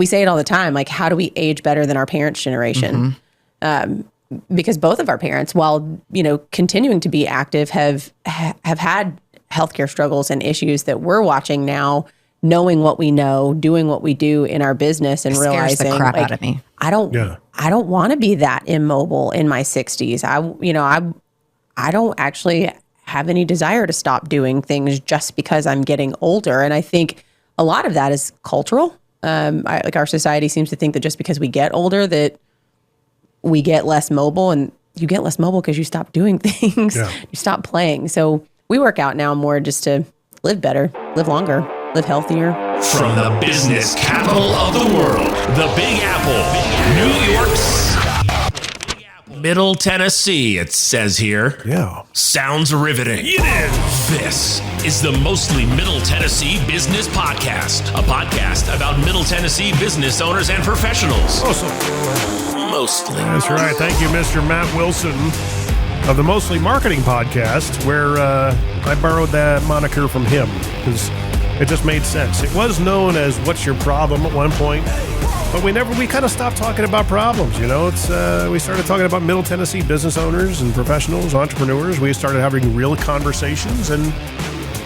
we say it all the time, like, how do we age better than our parents' generation? Because both of our parents, while, continuing to be active, have had healthcare struggles and issues that we're watching now, knowing what we know, doing what we do in our business, and realizing, the crap out of me. I don't want to be that immobile in my 60s. I don't actually have any desire to stop doing things just because I'm getting older. And I think a lot of that is cultural. Our society seems to think that just because we get older that we get less mobile, and you get less mobile because you stop doing things. Yeah. You stop playing. So we work out now more just to live better, live longer, live healthier. From the business capital of the world, the Big Apple, New York's Middle Tennessee, it says here. Yeah. Sounds riveting. It is. This is the Mostly Middle Tennessee Business Podcast, a podcast about Middle Tennessee business owners and professionals. Mostly. That's right. Thank you, Mr. Matt Wilson of the Mostly Marketing Podcast, where I borrowed that moniker from him because it just made sense. It was known as What's Your Problem at one point, but we kind of stopped talking about problems. We started talking about Middle Tennessee business owners and professionals, entrepreneurs. We started having real conversations, and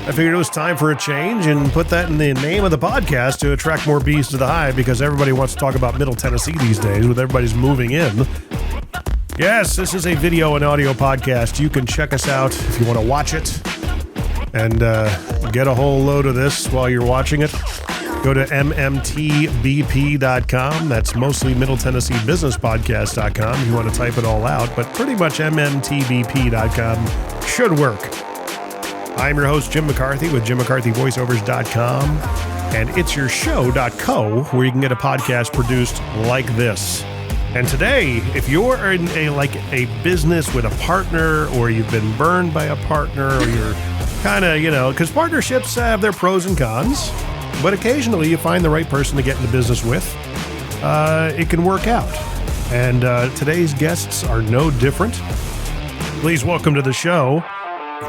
I figured it was time for a change and put that in the name of the podcast to attract more bees to the hive, because everybody wants to talk about Middle Tennessee these days with everybody's moving in. Yes, this is a video and audio podcast. You can check us out if you want to watch it and get a whole load of this while you're watching it. Go to MMTBP.com. That's mostly Middle Tennessee Business Podcast.com if you want to type it all out, but pretty much MMTBP.com should work. I'm your host, Jim McCarthy, with JimMcCarthyVoiceovers.com and It'sYourShow.co, where you can get a podcast produced like this. And today, if you're in a business with a partner, or you've been burned by a partner, or you're kind of, because partnerships have their pros and cons, but occasionally you find the right person to get into business with, it can work out. And today's guests are no different. Please welcome to the show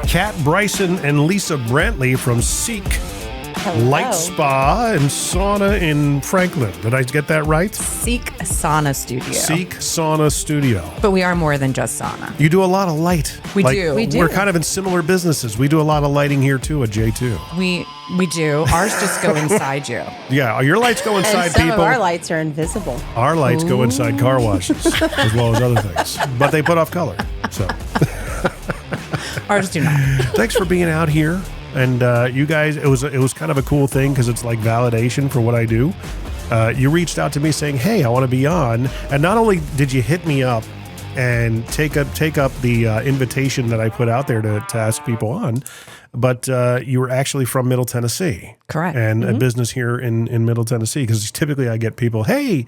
Kat Bryson and Lisa Brantley from Seek Light Spa and Sauna in Franklin. Did I get that right? Seek Sauna Studio. Seek Sauna Studio. But we are more than just sauna. You do a lot of light. We do. We're kind of in similar businesses. We do a lot of lighting here too at J2. We do. Ours just go inside you. Yeah, your lights go inside and some people. Of our lights are invisible. Our lights go inside car washes as well as other things. But they put off color. So ours do not. Thanks for being out here. And you guys, it was kind of a cool thing because it's like validation for what I do. You reached out to me saying, "Hey, I want to be on." And not only did you hit me up and take up the invitation that I put out there to ask people on, but you were actually from Middle Tennessee. Correct. And a business here in Middle Tennessee, because typically I get people, "Hey,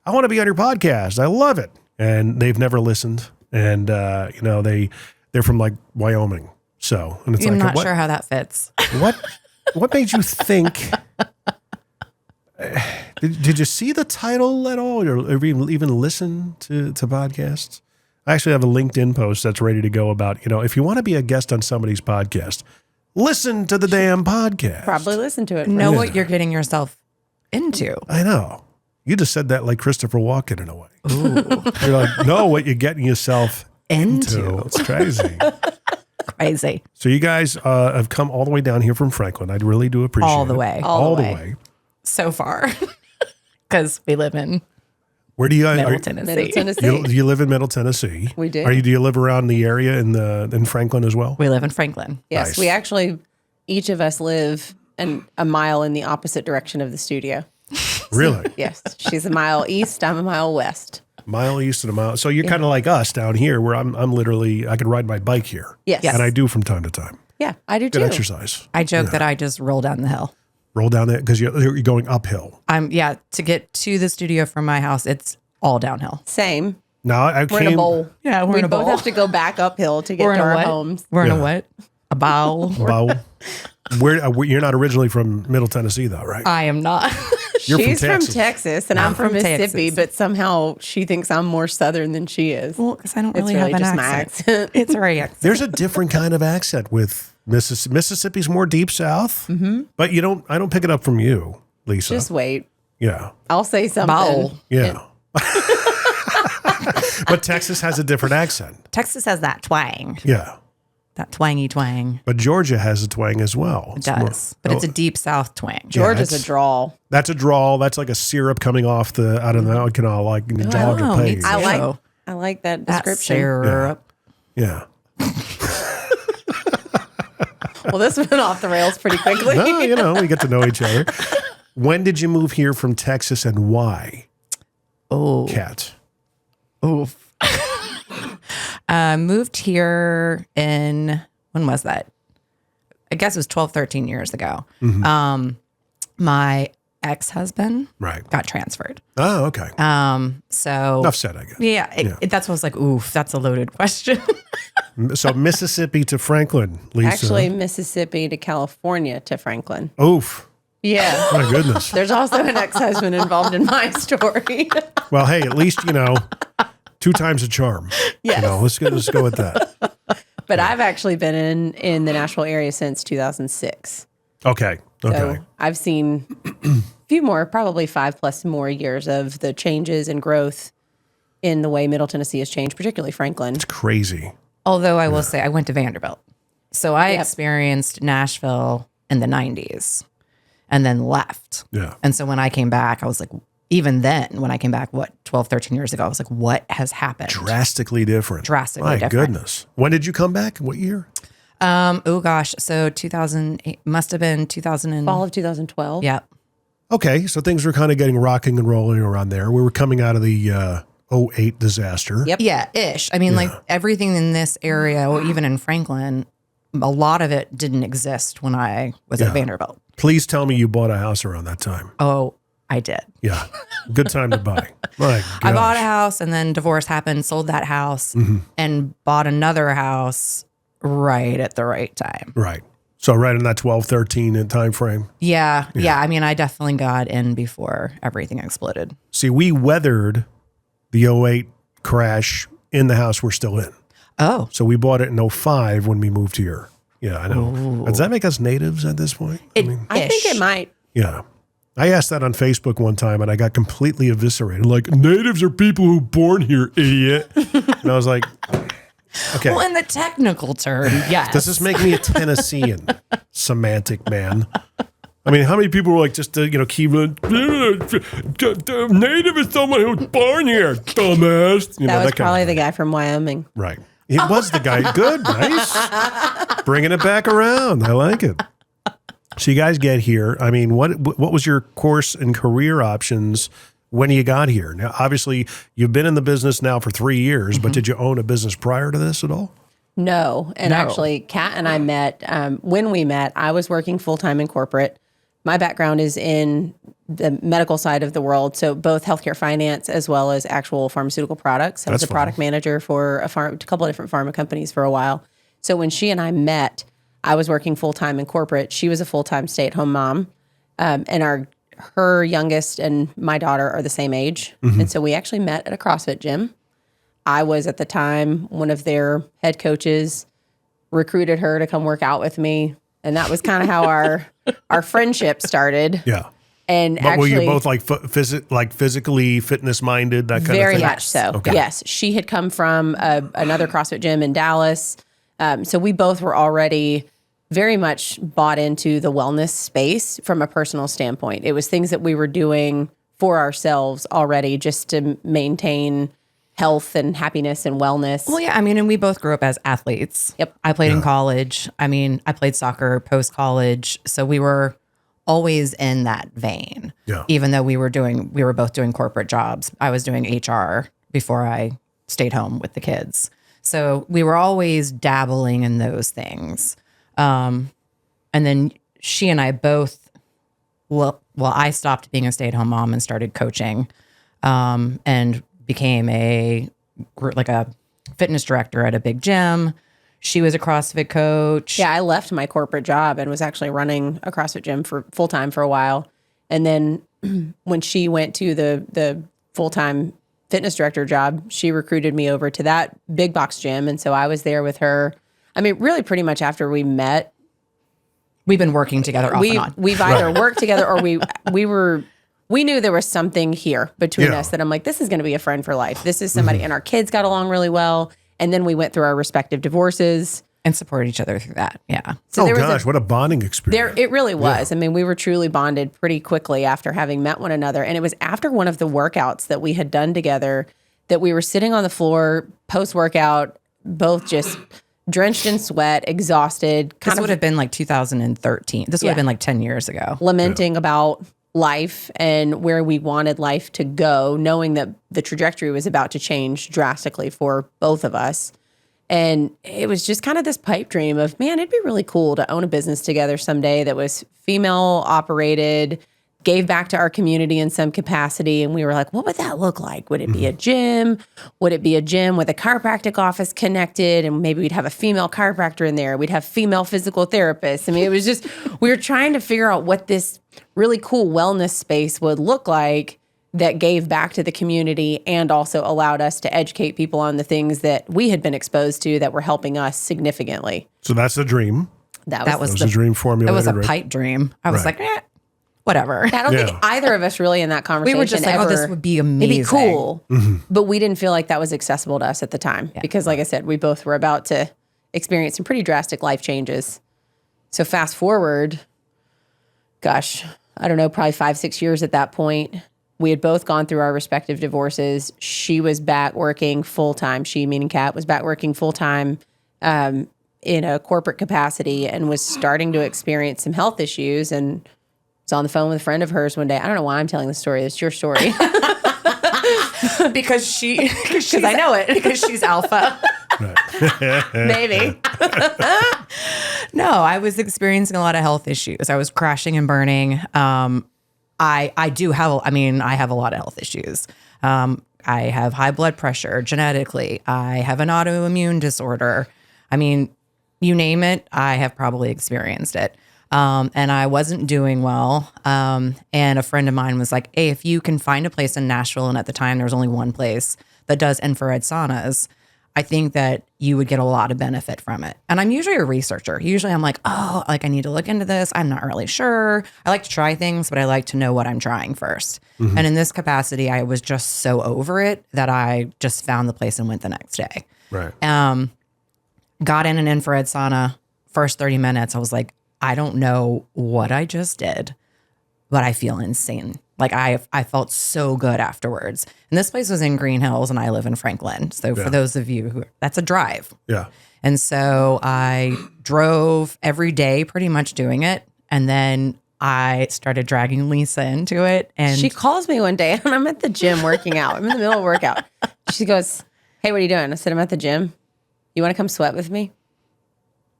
I want to be on your podcast. I love it." And they've never listened. And, they're from like Wyoming. So, and it's I'm not sure how that fits. What made you think? Did you see the title at all, or even listen to podcasts? I actually have a LinkedIn post that's ready to go about, if you want to be a guest on somebody's podcast, listen to the damn podcast. Probably listen to it. Know what you're getting yourself into. I know. You just said that like Christopher Walken in a way. Ooh. You're like, know what you're getting yourself into. It's crazy. Crazy. So you guys have come all the way down here from Franklin. I really do appreciate it. All the way. All the way. So far. Because we live in Where do you guys? Middle Tennessee. You live in Middle Tennessee. We do. Do you live around the area in Franklin as well? We live in Franklin. Yes, Nice. we actually, each of us live a mile in the opposite direction of the studio. Really? Yes, she's a mile east, I'm a mile west. Mile east and a mile. So you're kind of like us down here, where I'm literally, I could ride my bike here. Yes. And I do from time to time. Yeah, I do Good too. exercise. I joke that I just roll down the hill. Roll down there because you're going uphill. To get to the studio from my house, it's all downhill. Same. No, We're in a bowl. Yeah, We both have to go back uphill to get to our homes. We're in a what? A bowl. Wow. You're not originally from Middle Tennessee, though, right? I am not. You're She's from Texas. from Texas, and I'm from Mississippi, Texas. but somehow she thinks I'm more Southern than she is. Well, because I don't It's really really have an just my accent. accent. It's a right accent. There's a different kind of accent with Mississippi's more deep south, but I don't pick it up from you, Lisa. Just wait. Yeah. I'll say something. Bowl. Yeah. But Texas has a different accent. Texas has that twang, Yeah. that twangy twang. But Georgia has a twang as well. It does, but it's a deep South twang. Georgia's it's- a drawl. That's a drawl. That's like a syrup coming off the, I don't know, like the dog Oh, or me page. too. I like that That description. syrup. Yeah. Well, this went off the rails pretty quickly. No, we get to know each other. When did you move here from Texas and why? Oh, Kat. oof. Moved here in, when was that? I guess it was 12, 13 years ago. My ex-husband Right. got transferred. Oh, okay. So Enough said, I guess. yeah, that's what I was like, oof, that's a loaded question. So Mississippi to Franklin, Lisa. Actually, Mississippi to California to Franklin. Oof. Yeah. My goodness. There's also an ex-husband involved in my story. Well, hey, at least, 2 times a charm. Yes. Let's go with that. But I've actually been in the Nashville area since 2006. Okay. So I've seen a few more, probably 5+ more years of the changes and growth in the way Middle Tennessee has changed, particularly Franklin. It's crazy. Although I will say I went to Vanderbilt. So I Yep. experienced Nashville in the 90s and then left. Yeah. And so when I came back, I was like, even then, when I came back, 12, 13 years ago, I was like, what has happened? Drastically different. Drastically My different. goodness. When did you come back? What year? Oh gosh. So 2008, must have been 2000. Fall of 2012. Yeah. Okay. So things were kind of getting rocking and rolling around there. We were coming out of the 08 disaster. Yep. Yeah, ish. I mean, like everything in this area, or even in Franklin, a lot of it didn't exist when I was at Vanderbilt. Please tell me you bought a house around that time. Oh, I did. Yeah. Good time to buy. My gosh. I bought a house and then divorce happened, sold that house and bought another house right at the right time. Right. So right in that 12, 13 time frame. Yeah. I mean, I definitely got in before everything exploded. See, we weathered the 08 crash in the house we're still in. Oh, So we bought it in 05 when we moved here. Yeah, I know. Does that make us natives at this point? I think it might. Yeah. I asked that on Facebook one time and I got completely eviscerated. Like, natives are people who born here, idiot. And I was like, okay. well, in the technical term, yes. Does this make me a Tennessean semantic man? I mean, how many people were like, just to, keep native is someone who's born here, dumbass. That was kind probably of the guy from Wyoming. right. It was the guy. Good, nice. Bringing it back around. I like it. So you guys get here. I mean, what was your course and career options when you got here? Now, obviously, you've been in the business now for 3 years, but did you own a business prior to this at all? No. And No. actually, Kat and I met. When we met, I was working full-time in corporate. My background is in the medical side of the world, so both healthcare finance as well as actual pharmaceutical products. I was That's a product manager for a couple of different pharma companies for a while. So when she and I met, I was working full-time in corporate. She was a full-time stay-at-home mom, and her youngest and my daughter are the same age. And so we actually met at a CrossFit gym. I was at the time one of their head coaches, recruited her to come work out with me. And that was kind of how our friendship started. Yeah. And But actually, were you both like physically fitness minded, that kind of very thing? much so. Okay. Yes. She had come from another CrossFit gym in Dallas. So we both were already very much bought into the wellness space from a personal standpoint. It was things that we were doing for ourselves already just to maintain health and happiness and wellness. Well, yeah. I mean, and we both grew up as athletes. Yep. I played in college. I mean, I played soccer post-college. So we were always in that vein. Yeah. Even though we were both doing corporate jobs. I was doing HR before I stayed home with the kids. So we were always dabbling in those things. And then she and I both, I stopped being a stay-at-home mom and started coaching, and became a fitness director at a big gym. She was a CrossFit coach. Yeah, I left my corporate job and was actually running a CrossFit gym for full-time for a while. And then when she went to the full-time fitness director job, she recruited me over to that big box gym. And so I was there with her. I mean, really pretty much after we met, We've been working together off and on. we've either worked together or we were we knew there was something here between Yeah. us that I'm like, this is going to be a friend for life. This is somebody, and our kids got along really well. And then we went through our respective divorces. And support each other through that. Yeah. So there was gosh, what a bonding experience. it really was. I mean, we were truly bonded pretty quickly after having met one another. And it was after one of the workouts that we had done together that we were sitting on the floor post-workout, both just drenched in sweat, exhausted. This would have been like 2013. This would have been like 10 years ago. Lamenting about life and where we wanted life to go, knowing that the trajectory was about to change drastically for both of us. And it was just kind of this pipe dream of, man, it'd be really cool to own a business together someday that was female operated, gave back to our community in some capacity. And we were like, what would that look like? Would it be a gym? Would it be a gym with a chiropractic office connected? And maybe we'd have a female chiropractor in there. We'd have female physical therapists. I mean, it was just, we were trying to figure out what this really cool wellness space would look like that gave back to the community and also allowed us to educate people on the things that we had been exposed to that were helping us significantly. So that's the dream. That was The dream formula. It was a pipe dream. I was Right. like, whatever. I don't think either of us really in that conversation. We were just like, oh, this would be amazing. It'd be cool. But we didn't feel like that was accessible to us at the time because, like I said, we both were about to experience some pretty drastic life changes. So fast forward, gosh, I don't know, probably 5-6 years at that point. We had both gone through our respective divorces. She was back working full-time. She, meaning Kat, was back working full-time in a corporate capacity and was starting to experience some health issues, and was on the phone with a friend of hers one day. I don't know why I'm telling the story. It's your story. because Because I know it. because she's alpha. Maybe. No, I was experiencing a lot of health issues. I was crashing and burning. I have a lot of health issues. I have high blood pressure genetically. I have an autoimmune disorder. I mean, you name it, I have probably experienced it. And I wasn't doing well. And a friend of mine was like, hey, if you can find a place in Nashville, and at the time there was only one place that does infrared saunas, I think that you would get a lot of benefit from it. And I'm usually a researcher. Usually I'm like, oh, like I need to look into this. I'm not really sure. I like to try things, but I like to know what I'm trying first. And in this capacity, I was just so over it that I just found the place and went the next day. Right. Got in an infrared sauna. First 30 minutes, I was like, I don't know what I just did, but I feel insane. Like I felt so good afterwards. And this place was in Green Hills and I live in Franklin. So for those of you who, that's a drive. Yeah. And so I drove every day pretty much doing it. And then I started dragging Lisa into it. And She calls me one day and I'm at the gym working out. I'm in the middle of workout. She goes, hey, what are you doing? I said, I'm at the gym. You want to come sweat with me?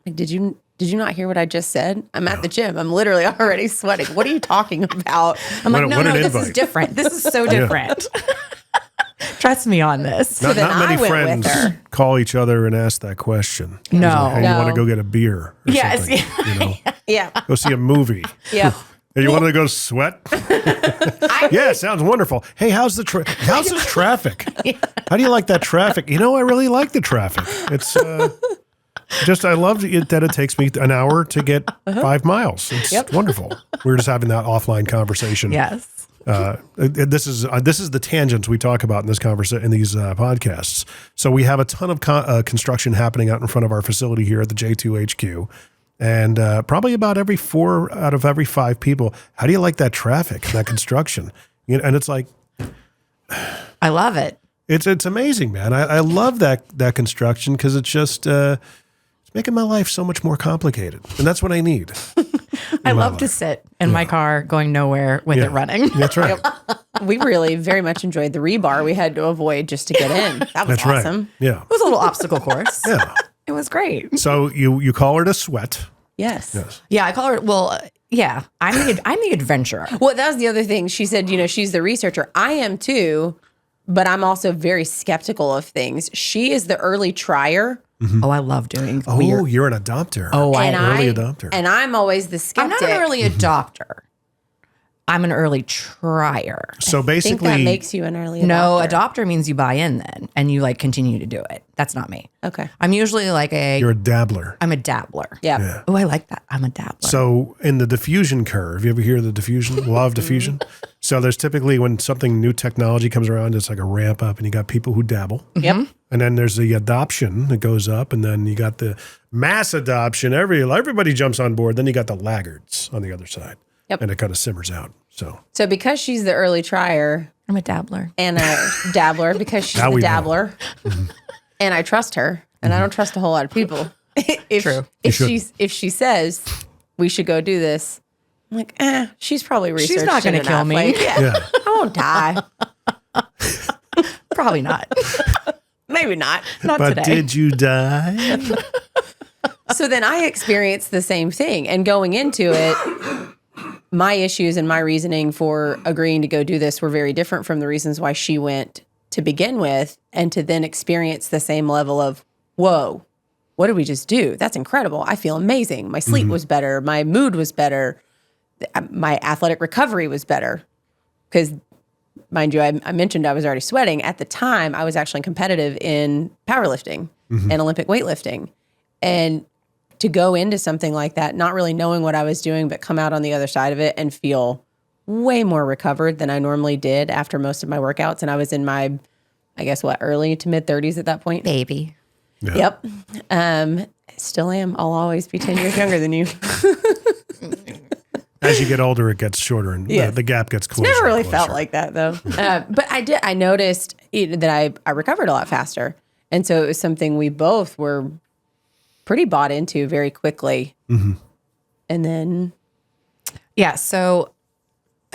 Like, did you not hear what I just said? I'm at the gym. I'm literally already sweating. What are you talking about? I'm like, What an this invite. is different. This is so different. Trust me on this. Not then many I went friends with her. call each other and ask that question. No. Hey, you want to go get a beer or Yes. something? You know, Yeah. go see a movie. Yeah. Hey, you want to go sweat? Yeah, sounds wonderful. Hey, how's this traffic? How do you like that traffic? You know, I really like the traffic. It's just, I love it that it takes me an hour to get 5 miles. It's wonderful. We were just having that offline conversation. Yes. This is the tangents we talk about in this in these podcasts. So we have a ton of construction happening out in front of our facility here at the J2 HQ. And probably about every 4 out of every 5 people, how do you like that traffic, that construction? You know, and it's like, I love it. it's amazing, man. I love that construction because it's just it's making my life so much more complicated, and that's what I need. I love to sit in my car going nowhere with it running. That's right. We really very much enjoyed the rebar we had to avoid just to get in. That was That's awesome. right. Yeah. It was a little obstacle course. Yeah. It was great. So you call her to sweat. Yes. Yeah, I call her. Well, yeah, I'm the adventurer. Well, that was the other thing. She said, she's the researcher. I am too, but I'm also very skeptical of things. She is the early trier. Oh, I love doing Oh, weird. you're an adopter. Oh, and early adopter. And I'm always the I'm skeptic. not an early adopter. I'm an early trier. So I think basically, that makes you an early adopter. No, adopter means you buy in then and you like continue to do it. That's not me. Okay. I'm usually like you're a dabbler. I'm a dabbler. Yeah. Oh, I like that. I'm a dabbler. So in the diffusion curve, you ever hear the diffusion, law of diffusion? So there's typically when something new technology comes around, it's like a ramp up and you got people who dabble. Yep. And then there's the adoption that goes up, and then you got the mass adoption. Everybody jumps on board. Then you got the laggards on the other side. Yep. And it kind of simmers out. So because she's the early trier I'm a dabbler. and a dabbler, because she's Now the we know. dabbler, and I trust her, and I don't trust a whole lot of people. True. If she says we should go do this, I'm like, she's probably researched. She's not going to it kill enough. me. Like, Yeah. I won't die. Probably not. Maybe not. Not But today. did you die? So then I experienced the same thing. And going into it, my issues and my reasoning for agreeing to go do this were very different from the reasons why she went to begin with. And to then experience the same level of, whoa, what did we just do? That's incredible. I feel amazing. My sleep was better. My mood was better. My athletic recovery was better. Because, mind you, I mentioned I was already sweating. At the time, I was actually competitive in powerlifting and Olympic weightlifting. And to go into something like that, not really knowing what I was doing, but come out on the other side of it and feel way more recovered than I normally did after most of my workouts. And I was in my, I guess, early to mid 30s at that point. Baby. Yeah. Yep. Still am. I'll always be 10 years younger than you. As you get older, it gets shorter, and the gap gets closer. Never really and closer. felt like that though. But I noticed that I recovered a lot faster. And so it was something we both were pretty bought into very quickly. And then Yeah. So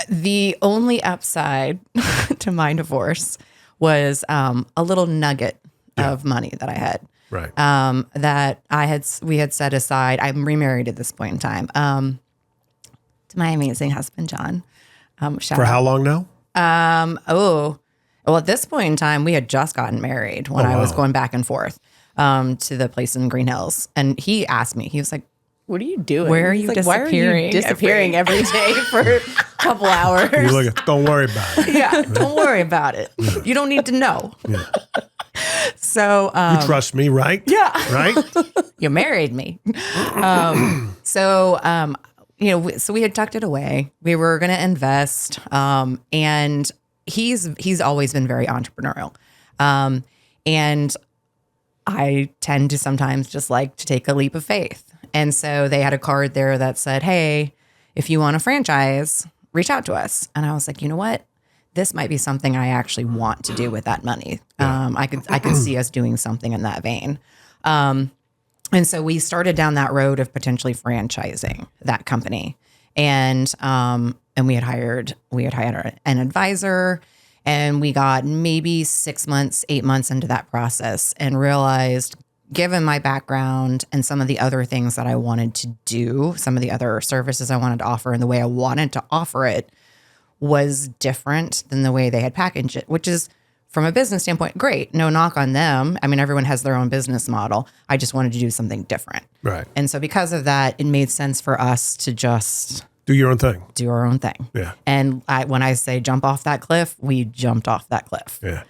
the only upside to my divorce was a little nugget of money that I had. Right. That we had set aside. I'm remarried at this point in time. To my amazing husband, John. For how long now? Well, at this point in time, we had just gotten married when I was going back and forth to the place in Green Hills. And he asked me, he was like, what are you doing? Where are He's you like, why are you disappearing disappearing every day for a couple hours? You look at, don't worry about it. yeah, don't worry about it. You don't need to know. So, You trust me, right? yeah. Right? You married me. So we had tucked it away. We were going to invest. And he's always been very entrepreneurial. And I tend to sometimes just like to take a leap of faith. And so they had a card there that said, hey, if you want a franchise, reach out to us. And I was like, you know what? This might be something I actually want to do with that money. I could see us doing something in that vein. And so we started down that road of potentially franchising that company. And we had hired an advisor, and we got maybe 6 months, 8 months into that process and realized, given my background and some of the other things that I wanted to do, some of the other services I wanted to offer and the way I wanted to offer it was different than the way they had packaged it, which is, from a business standpoint, great. No knock on them. I mean, everyone has their own business model. I just wanted to do something different. Right. And so because of that, it made sense for us to just Do your own thing. do our own thing. Yeah. And when I say jump off that cliff, we jumped off that cliff. Yeah.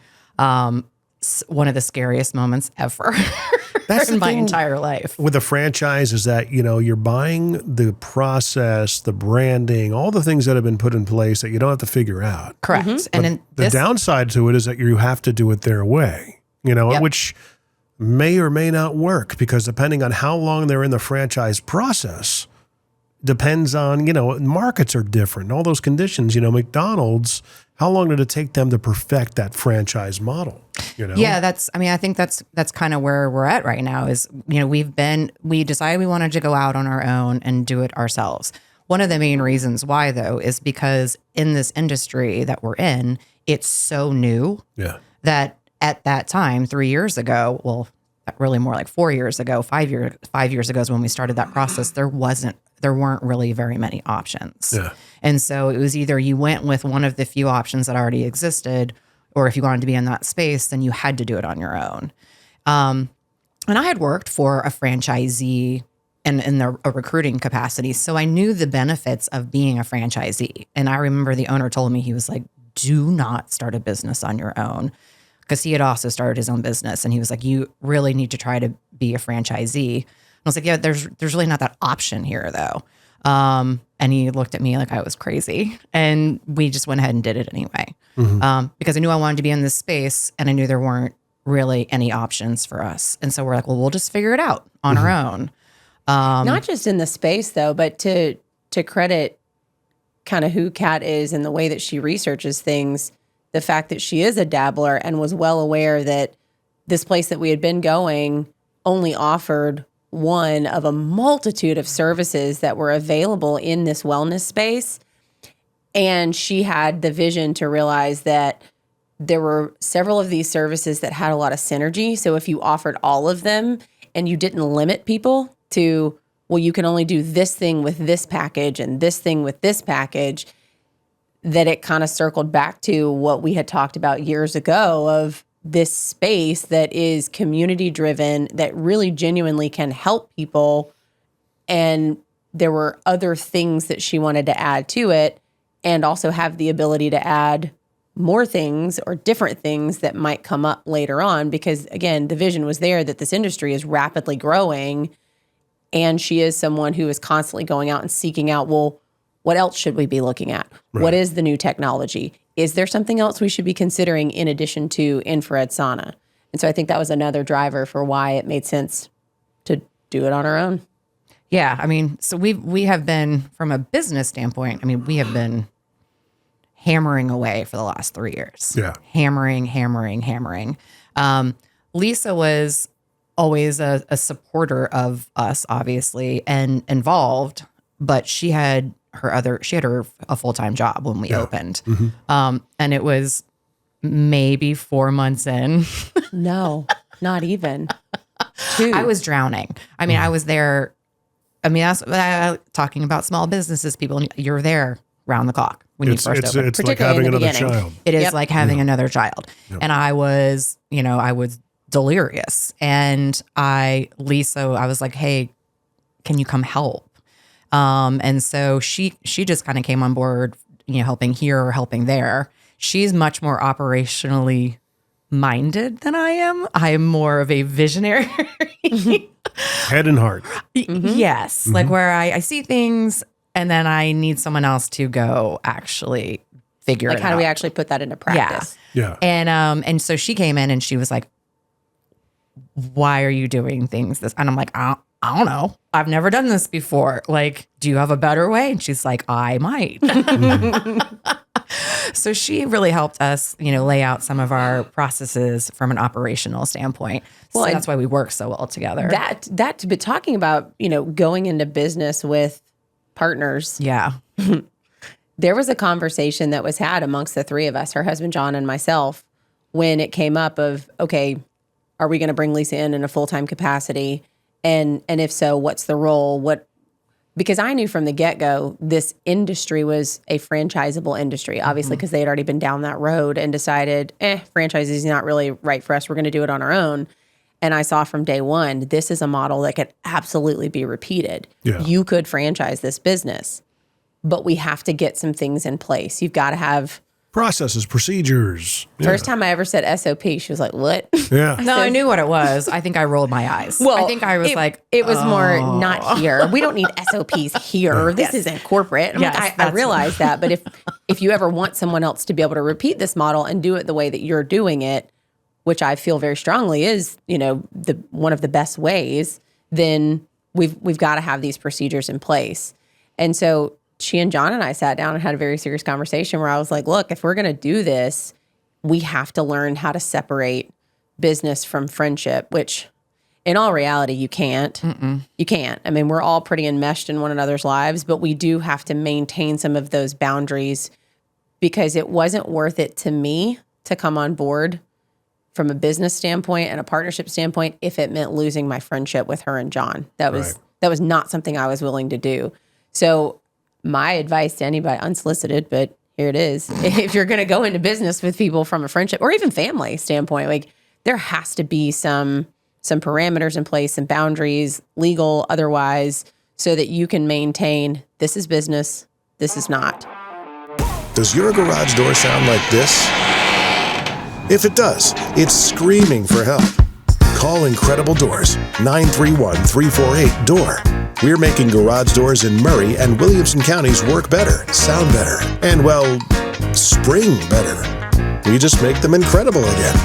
One of the scariest moments ever That's in the my thing entire life. with a franchise is that, you're buying the process, the branding, all the things that have been put in place that you don't have to figure out. Correct. And in The this, downside to it is that you have to do it their way, which may or may not work, because depending on how long they're in the franchise process, depends on, markets are different, all those conditions. McDonald's, how long did it take them to perfect that franchise model? yeah, I think that's kind of where we're at right now is, we decided we wanted to go out on our own and do it ourselves. One of the main reasons why, though, is because in this industry that we're in, it's so new that at that time, 3 years ago, well, really more like 4 years ago, 5 years ago is when we started that process. There weren't really very many options. Yeah. And so it was either you went with one of the few options that already existed, or if you wanted to be in that space, then you had to do it on your own. And I had worked for a franchisee and in a recruiting capacity. So I knew the benefits of being a franchisee. And I remember the owner told me, he was like, do not start a business on your own. Because he had also started his own business. And he was like, you really need to try to be a franchisee. I was like, yeah, there's really not that option here though. And he looked at me like I was crazy. And we just went ahead and did it anyway. Because I knew I wanted to be in this space and I knew there weren't really any options for us. And so we're like, well, we'll just figure it out on our own. Not just in the space though, but to credit kind of who Kat is and the way that she researches things, the fact that she is a dabbler and was well aware that this place that we had been going only offered one of a multitude of services that were available in this wellness space. And she had the vision to realize that there were several of these services that had a lot of synergy. So if you offered all of them and you didn't limit people to, well, you can only do this thing with this package and this thing with this package, that it kind of circled back to what we had talked about years ago of this space that is community driven, that really genuinely can help people. And there were other things that she wanted to add to it and also have the ability to add more things or different things that might come up later on. Because again, the vision was there that this industry is rapidly growing. And she is someone who is constantly going out and seeking out, well, what else should we be looking at? Right. What is the new technology? Is there something else we should be considering in addition to infrared sauna? And so I think that was another driver for why it made sense to do it on our own. Yeah. I mean, so we have been, from a business standpoint, I mean, we have been hammering away for the last 3 years. Yeah. Hammering. Lisa was always a supporter of us, obviously, and involved, but she had a full-time job when we opened. And it was maybe 4 months in. No, not even. 2. I was drowning. I mean, I was there. I mean, that's talking about small businesses, people, you're there round the clock when you first open. It's like having another child. It is like having another child. And I was delirious. And I was like, hey, can you come help? And so she just kind of came on board, helping here or helping there. She's much more operationally minded than I am. I am more of a visionary. Head and heart. Yes. Like where I see things and then I need someone else to go actually figure it out. Like how do we actually put that into practice? Yeah. And so she came in and she was like, why are you doing things this? And I'm like, I don't know. I've never done this before. Like, do you have a better way? And she's like, I might. So she really helped us, lay out some of our processes from an operational standpoint. Well, so that's why we work so well together. But talking about, going into business with partners. Yeah. There was a conversation that was had amongst the three of us, her husband, John, and myself, when it came up of, okay, are we going to bring Lisa in a full-time capacity? And if so, what's the role? Because I knew from the get-go, this industry was a franchisable industry, obviously, because they had already been down that road and decided, franchising is not really right for us. We're going to do it on our own. And I saw from day one, this is a model that could absolutely be repeated. Yeah. You could franchise this business, but we have to get some things in place. You've got to have processes, procedures. First time I ever said SOP, she was like, what? Yeah. No, I knew what it was. I think I rolled my eyes. Well, I think I was it was more not here. We don't need SOPs here. This isn't corporate. I realize that. But if you ever want someone else to be able to repeat this model and do it the way that you're doing it, which I feel very strongly is, one of the best ways, then we've got to have these procedures in place. And so she and John and I sat down and had a very serious conversation where I was like, look, if we're going to do this, we have to learn how to separate business from friendship, which in all reality, you can't. You can't. I mean, we're all pretty enmeshed in one another's lives, but we do have to maintain some of those boundaries because it wasn't worth it to me to come on board from a business standpoint and a partnership standpoint if it meant losing my friendship with her and John. That was not something I was willing to do. So my advice to anybody, unsolicited, but here it is. If you're going to go into business with people from a friendship or even family standpoint, like there has to be some some parameters in place, some boundaries, legal, otherwise, so that you can maintain this is business, this is not. Does your garage door sound like this? If it does, it's screaming for help. Call Incredible Doors, 931-348-DOOR. We're making garage doors in Murray and Williamson counties work better, sound better, and, well, spring better. We just make them incredible again.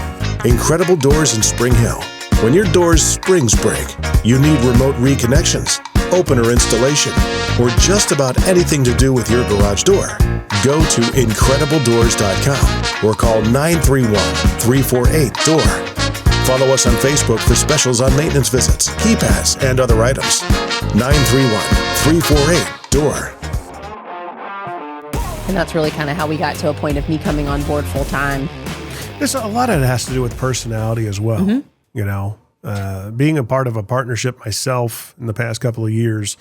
Incredible Doors in Spring Hill. When your doors springs break, you need remote reconnections, opener installation, or just about anything to do with your garage door, go to IncredibleDoors.com or call 931-348-DOOR. Follow us on Facebook for specials on maintenance visits, keypads, and other items. 931-348-DOOR. And that's really kind of how we got to a point of me coming on board full time. There's a lot of it has to do with personality as well. Mm-hmm. You know, being a part of a partnership myself in the past couple of years,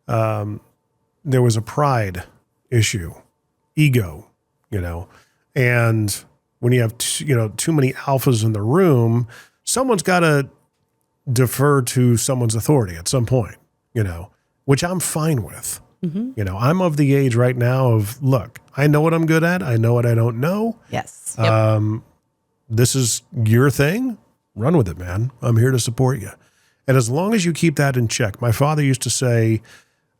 there was a pride issue, ego, you know, and when you have, too many alphas in the room, someone's got to defer to someone's authority at some point, which I'm fine with. Mm-hmm. I'm of the age right now of, look, I know what I'm good at. I know what I don't know. Yes. This is your thing. Run with it, man. I'm here to support you. And as long as you keep that in check, my father used to say,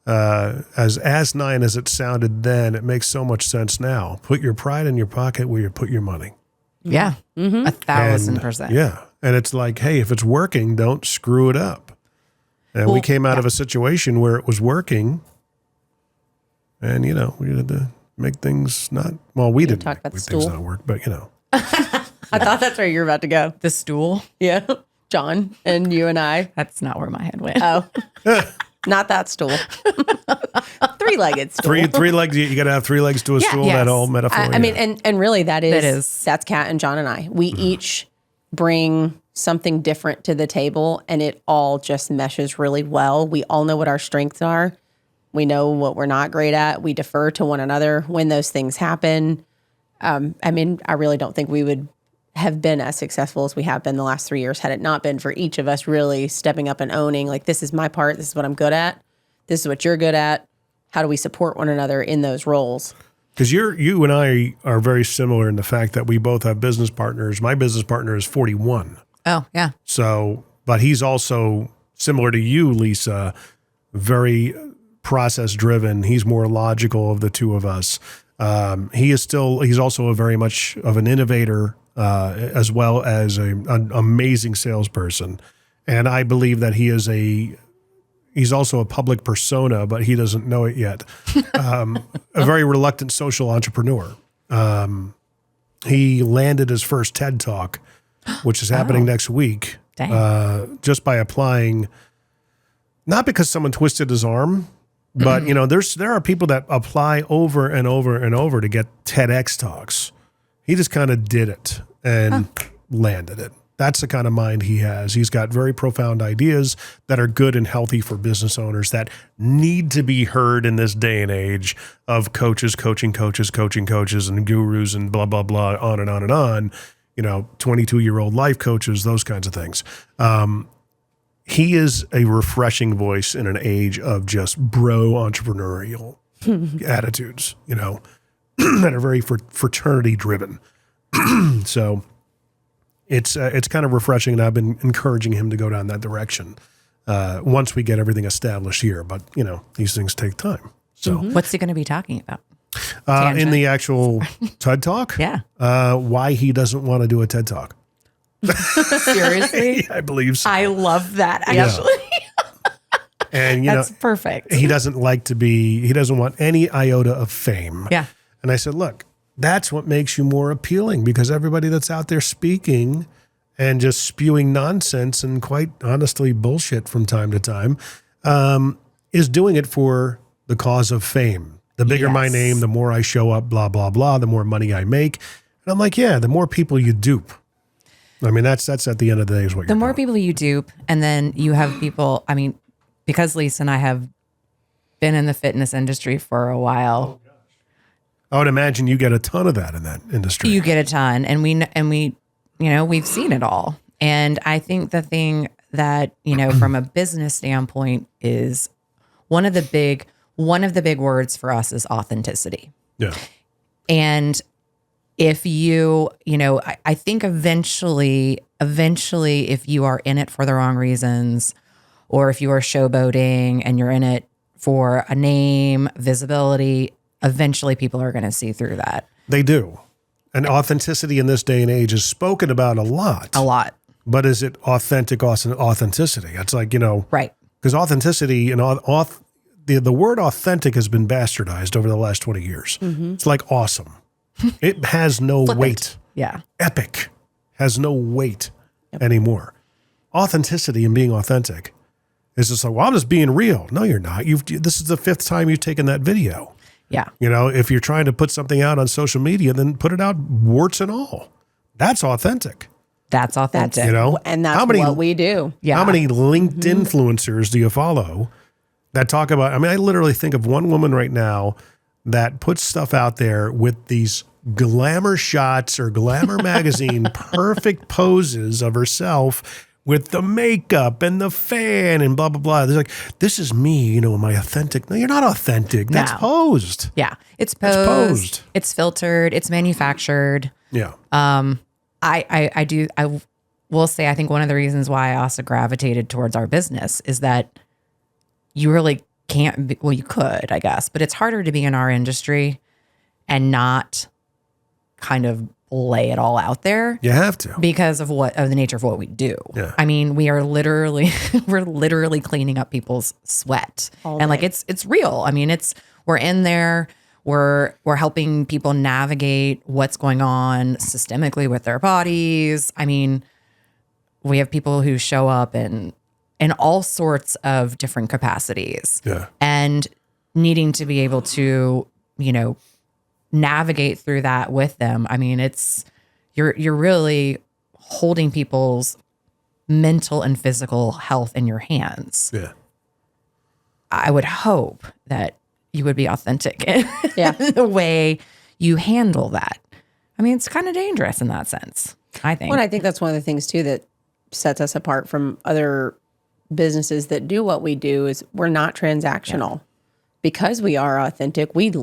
as asinine as it sounded then, it makes so much sense now. Put your pride in your pocket where you put your money. Yeah. Mm-hmm. 1,000%. Yeah. And it's like, hey, if it's working, don't screw it up. And we came out of a situation where it was working. And, we had to make things we didn't talk about make the things stool? not work, but, I thought that's where you were about to go. The stool. Yeah. John and you and I. That's not where my head went. Oh, not that stool. Three-legged stool. Three legs. You got to have 3 legs to a stool. yes. That whole metaphor. I mean, and really that's Kat and John and I. We Mm-hmm. each bring something different to the table and it all just meshes really well. We all know what our strengths are. We know what we're not great at. We defer to one another when those things happen. I really don't think we would have been as successful as we have been the last 3 years had it not been for each of us really stepping up and owning, like, this is my part. This is what I'm good at. This is what you're good at. How do we support one another in those roles? Because you and I are very similar in the fact that we both have business partners. My business partner is 41. Oh, yeah. So, but he's also similar to you, Lisa, very process driven. He's more logical of the two of us. He's also a very much of an innovator, as well as an amazing salesperson. And I believe that he's also a public persona, but he doesn't know it yet. A very reluctant social entrepreneur. He landed his first TED Talk, which is happening next week, just by applying, not because someone twisted his arm, but there are people that apply over and over and over to get TEDx talks. He just kind of did it and landed it. That's the kind of mind he has. He's got very profound ideas that are good and healthy for business owners that need to be heard in this day and age of coaches, coaching coaches, and gurus and blah, blah, blah, on and on and on. 22-year-old life coaches, those kinds of things. He is a refreshing voice in an age of just bro entrepreneurial attitudes, that are very fraternity driven. So it's kind of refreshing, and I've been encouraging him to go down that direction once we get everything established here. But, these things take time. So What's he going to be talking about? In the actual TED Talk? Yeah. Why he doesn't want to do a TED Talk. Seriously? I believe so. I love that, actually. And, That's perfect. he doesn't he doesn't want any iota of fame. Yeah. And I said, look, that's what makes you more appealing, because everybody that's out there speaking and just spewing nonsense and quite honestly bullshit from time to time is doing it for the cause of fame. The bigger my name, the more I show up, blah, blah, blah, the more money I make. And I'm like, yeah, the more people you dupe. I mean, that's at the end of the day is what The more people you dupe, and then you have people, because Lisa and I have been in the fitness industry for a while. I would imagine you get a ton of that in that industry. You get a ton, and we we've seen it all. And I think the thing that, from a business standpoint is one of the big words for us is authenticity. Yeah. And if I think eventually, if you are in it for the wrong reasons, or if you are showboating and you're in it for a name, visibility, eventually people are going to see through that. They do. And authenticity in this day and age is spoken about a lot. A lot. But is it authenticity? It's like, right. Because authenticity and the word authentic has been bastardized over the last 20 years. Mm-hmm. It's like awesome. It has no weight. Yeah. Epic has no weight anymore. Authenticity and being authentic is just like, well, I'm just being real. No, you're not. This is the 5th time you've taken that video. Yeah. If you're trying to put something out on social media, then put it out warts and all. That's authentic. That's authentic. And that's what we do. Yeah. How many LinkedIn influencers do you follow that talk about, I literally think of one woman right now that puts stuff out there with these glamour shots or Glamour magazine perfect poses of herself with the makeup and the fan and blah, blah, blah. They're like, this is me, am I authentic? No, you're not authentic. That's posed. Yeah. It's posed. It's filtered. It's manufactured. Yeah. I will say, I think one of the reasons why I also gravitated towards our business is that you really can't be, well, you could, I guess, but it's harder to be in our industry and not kind of lay it all out there. You have to. Because of the nature of what we do. Yeah. We are literally, cleaning up people's sweat. All and day. it's real. We're in there. We're helping people navigate what's going on systemically with their bodies. We have people who show up in all sorts of different capacities. Yeah. And needing to be able to, navigate through that with them. You're really holding people's mental and physical health in your hands. Yeah. I would hope that you would be authentic in Yeah. the way you handle that. It's kind of dangerous in that sense, I think. Well, and I think that's one of the things too that sets us apart from other businesses that do what we do is we're not transactional. Because we are authentic, we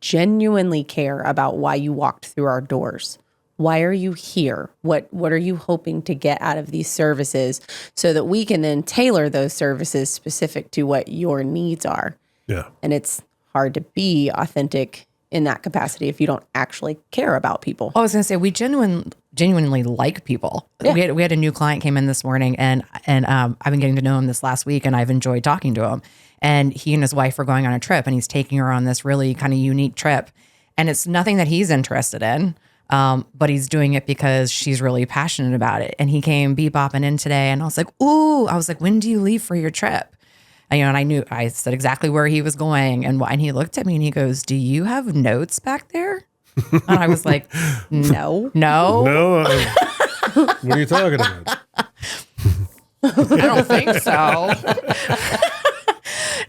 genuinely care about why you walked through our doors. Why are you here? What are you hoping to get out of these services so that we can then tailor those services specific to what your needs are? Yeah. And it's hard to be authentic in that capacity if you don't actually care about people. I was going to say, we genuinely like people. Yeah. We had a new client came in this morning and I've been getting to know him this last week and I've enjoyed talking to him. And he and his wife are going on a trip and he's taking her on this really kind of unique trip. And it's nothing that he's interested in, but he's doing it because she's really passionate about it. And he came bebopping in today and I was like, when do you leave for your trip? And I said exactly where he was going and he looked at me and he goes, do you have notes back there? And I was like, no. No. What are you talking about? I don't think so.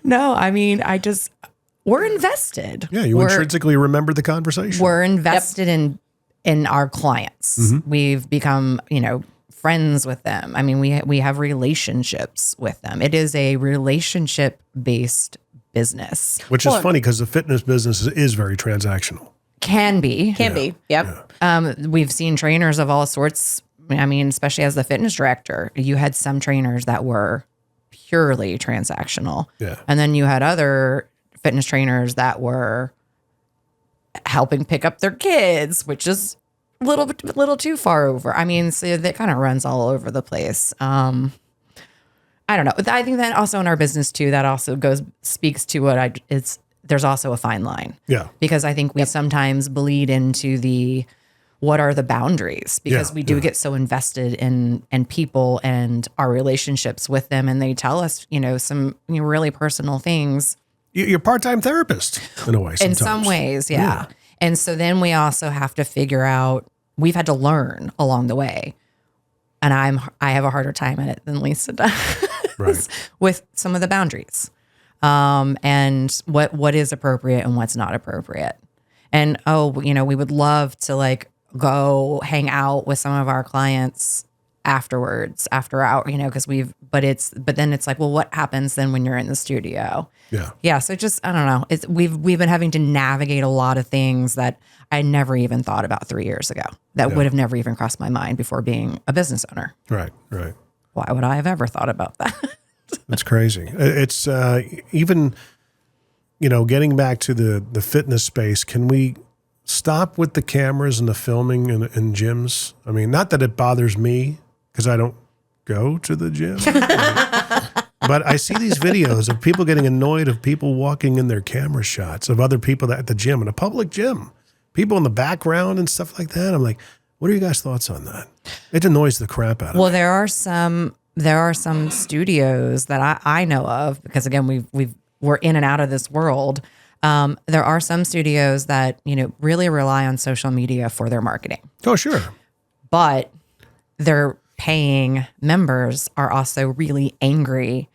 No, we're invested. Yeah, you intrinsically remember the conversation. We're invested in our clients. Mm-hmm. We've become, friends with them. We have relationships with them. It is a relationship-based business. Which is funny because the fitness business is very transactional. Can be. Yep. We've seen trainers of all sorts. Especially as the fitness director, you had some trainers that were purely transactional. Yeah. And then you had other fitness trainers that were helping pick up their kids, which is a little too far over. So that kind of runs all over the place. I don't know. I think that also in our business too, that also speaks to what there's also a fine line. Yeah. Because I think we sometimes bleed into what are the boundaries? Because we do get so invested in people and our relationships with them, and they tell us, some really personal things. You're a part-time therapist in a way. Sometimes. In some ways, yeah. And so then we also have to figure out. We've had to learn along the way, and I have a harder time at it than Lisa does Right. with some of the boundaries, and what is appropriate and what's not appropriate. And we would love to go hang out with some of our clients afterwards, after hour, because but then it's like, well, what happens then when you're in the studio? Yeah. Yeah. So just, I don't know. We've been having to navigate a lot of things that I never even thought about 3 years ago that would have never even crossed my mind before being a business owner. Right. Why would I have ever thought about that? It's crazy. It's even, getting back to the fitness space, can we stop with the cameras and the filming in gyms? I mean, not that it bothers me because I don't go to the gym. But I see these videos of people getting annoyed of people walking in their camera shots of other people at the gym, in a public gym, people in the background and stuff like that. I'm like, what are you guys' thoughts on that? It annoys the crap out of me. Well, there are some studios that I know of, because again, we're in and out of this world. There are some studios that, really rely on social media for their marketing. Oh, sure. But their paying members are also really angry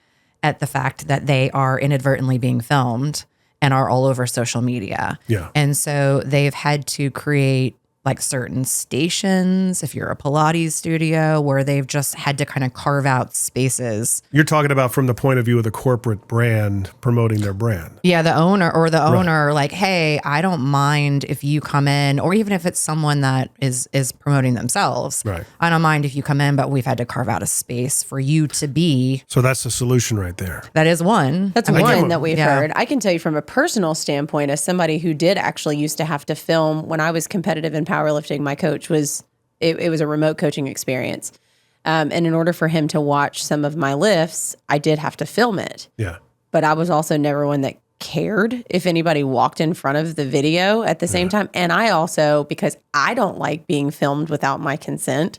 at the fact that they are inadvertently being filmed and are all over social media. Yeah. And so they've had to create like certain stations, if you're a Pilates studio, where they've just had to kind of carve out spaces. You're talking about from the point of view of the corporate brand promoting their brand. Yeah, the owner, like, hey, I don't mind if you come in, or even if it's someone that is promoting themselves. Right. I don't mind if you come in, but we've had to carve out a space for you to be. So that's the solution right there. That is one. That's one that we've heard. I can tell you from a personal standpoint, as somebody who did actually used to have to film when I was competitive in powerlifting, my coach was, it was a remote coaching experience. And in order for him to watch some of my lifts, I did have to film it. Yeah. But I was also never one that cared if anybody walked in front of the video at the same time. And I also, because I don't like being filmed without my consent,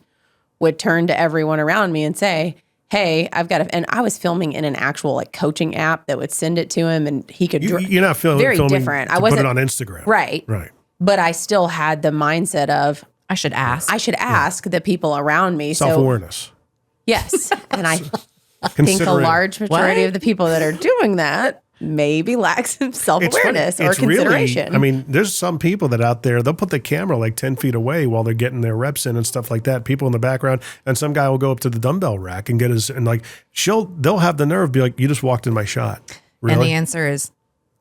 would turn to everyone around me and say, hey, I've got to, and I was filming in an actual like coaching app that would send it to him and he could, you're not filming very different. I wasn't put it on Instagram. Right. Right. But I still had the mindset of, I should ask the people around me. Self-awareness. So, yes. And I think a large majority of the people that are doing that maybe lack some self-awareness or consideration. Really, I mean, there's some people that out there, they'll put the camera like 10 feet away while they're getting their reps in and stuff like that. People in the background, and some guy will go up to the dumbbell rack and get his, and like, they'll have the nerve to be like, you just walked in my shot. Really? And the answer is,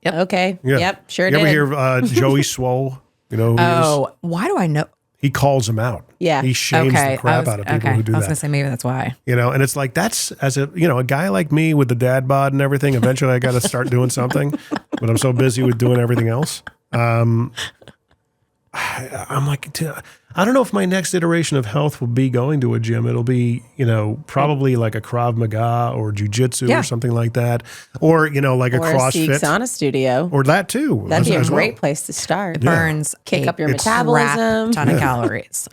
yep. Okay. Yeah. Yep. Sure you did. You ever hear Joey Swole? You know who he is? Why do I know? He calls them out. Yeah. He shames the crap out of people who do that. I was going to say maybe that's why. And it's like, that's, as a guy like me with the dad bod and everything, eventually I got to start doing something, but I'm so busy with doing everything else. I'm like, I don't know if my next iteration of health will be going to a gym. It'll be, probably like a Krav Maga or jiu-jitsu or something like that. Or, like a CrossFit. Or a sauna studio. Or that too. That'd be a great place to start. It burns. Kick up your metabolism. Ton of calories.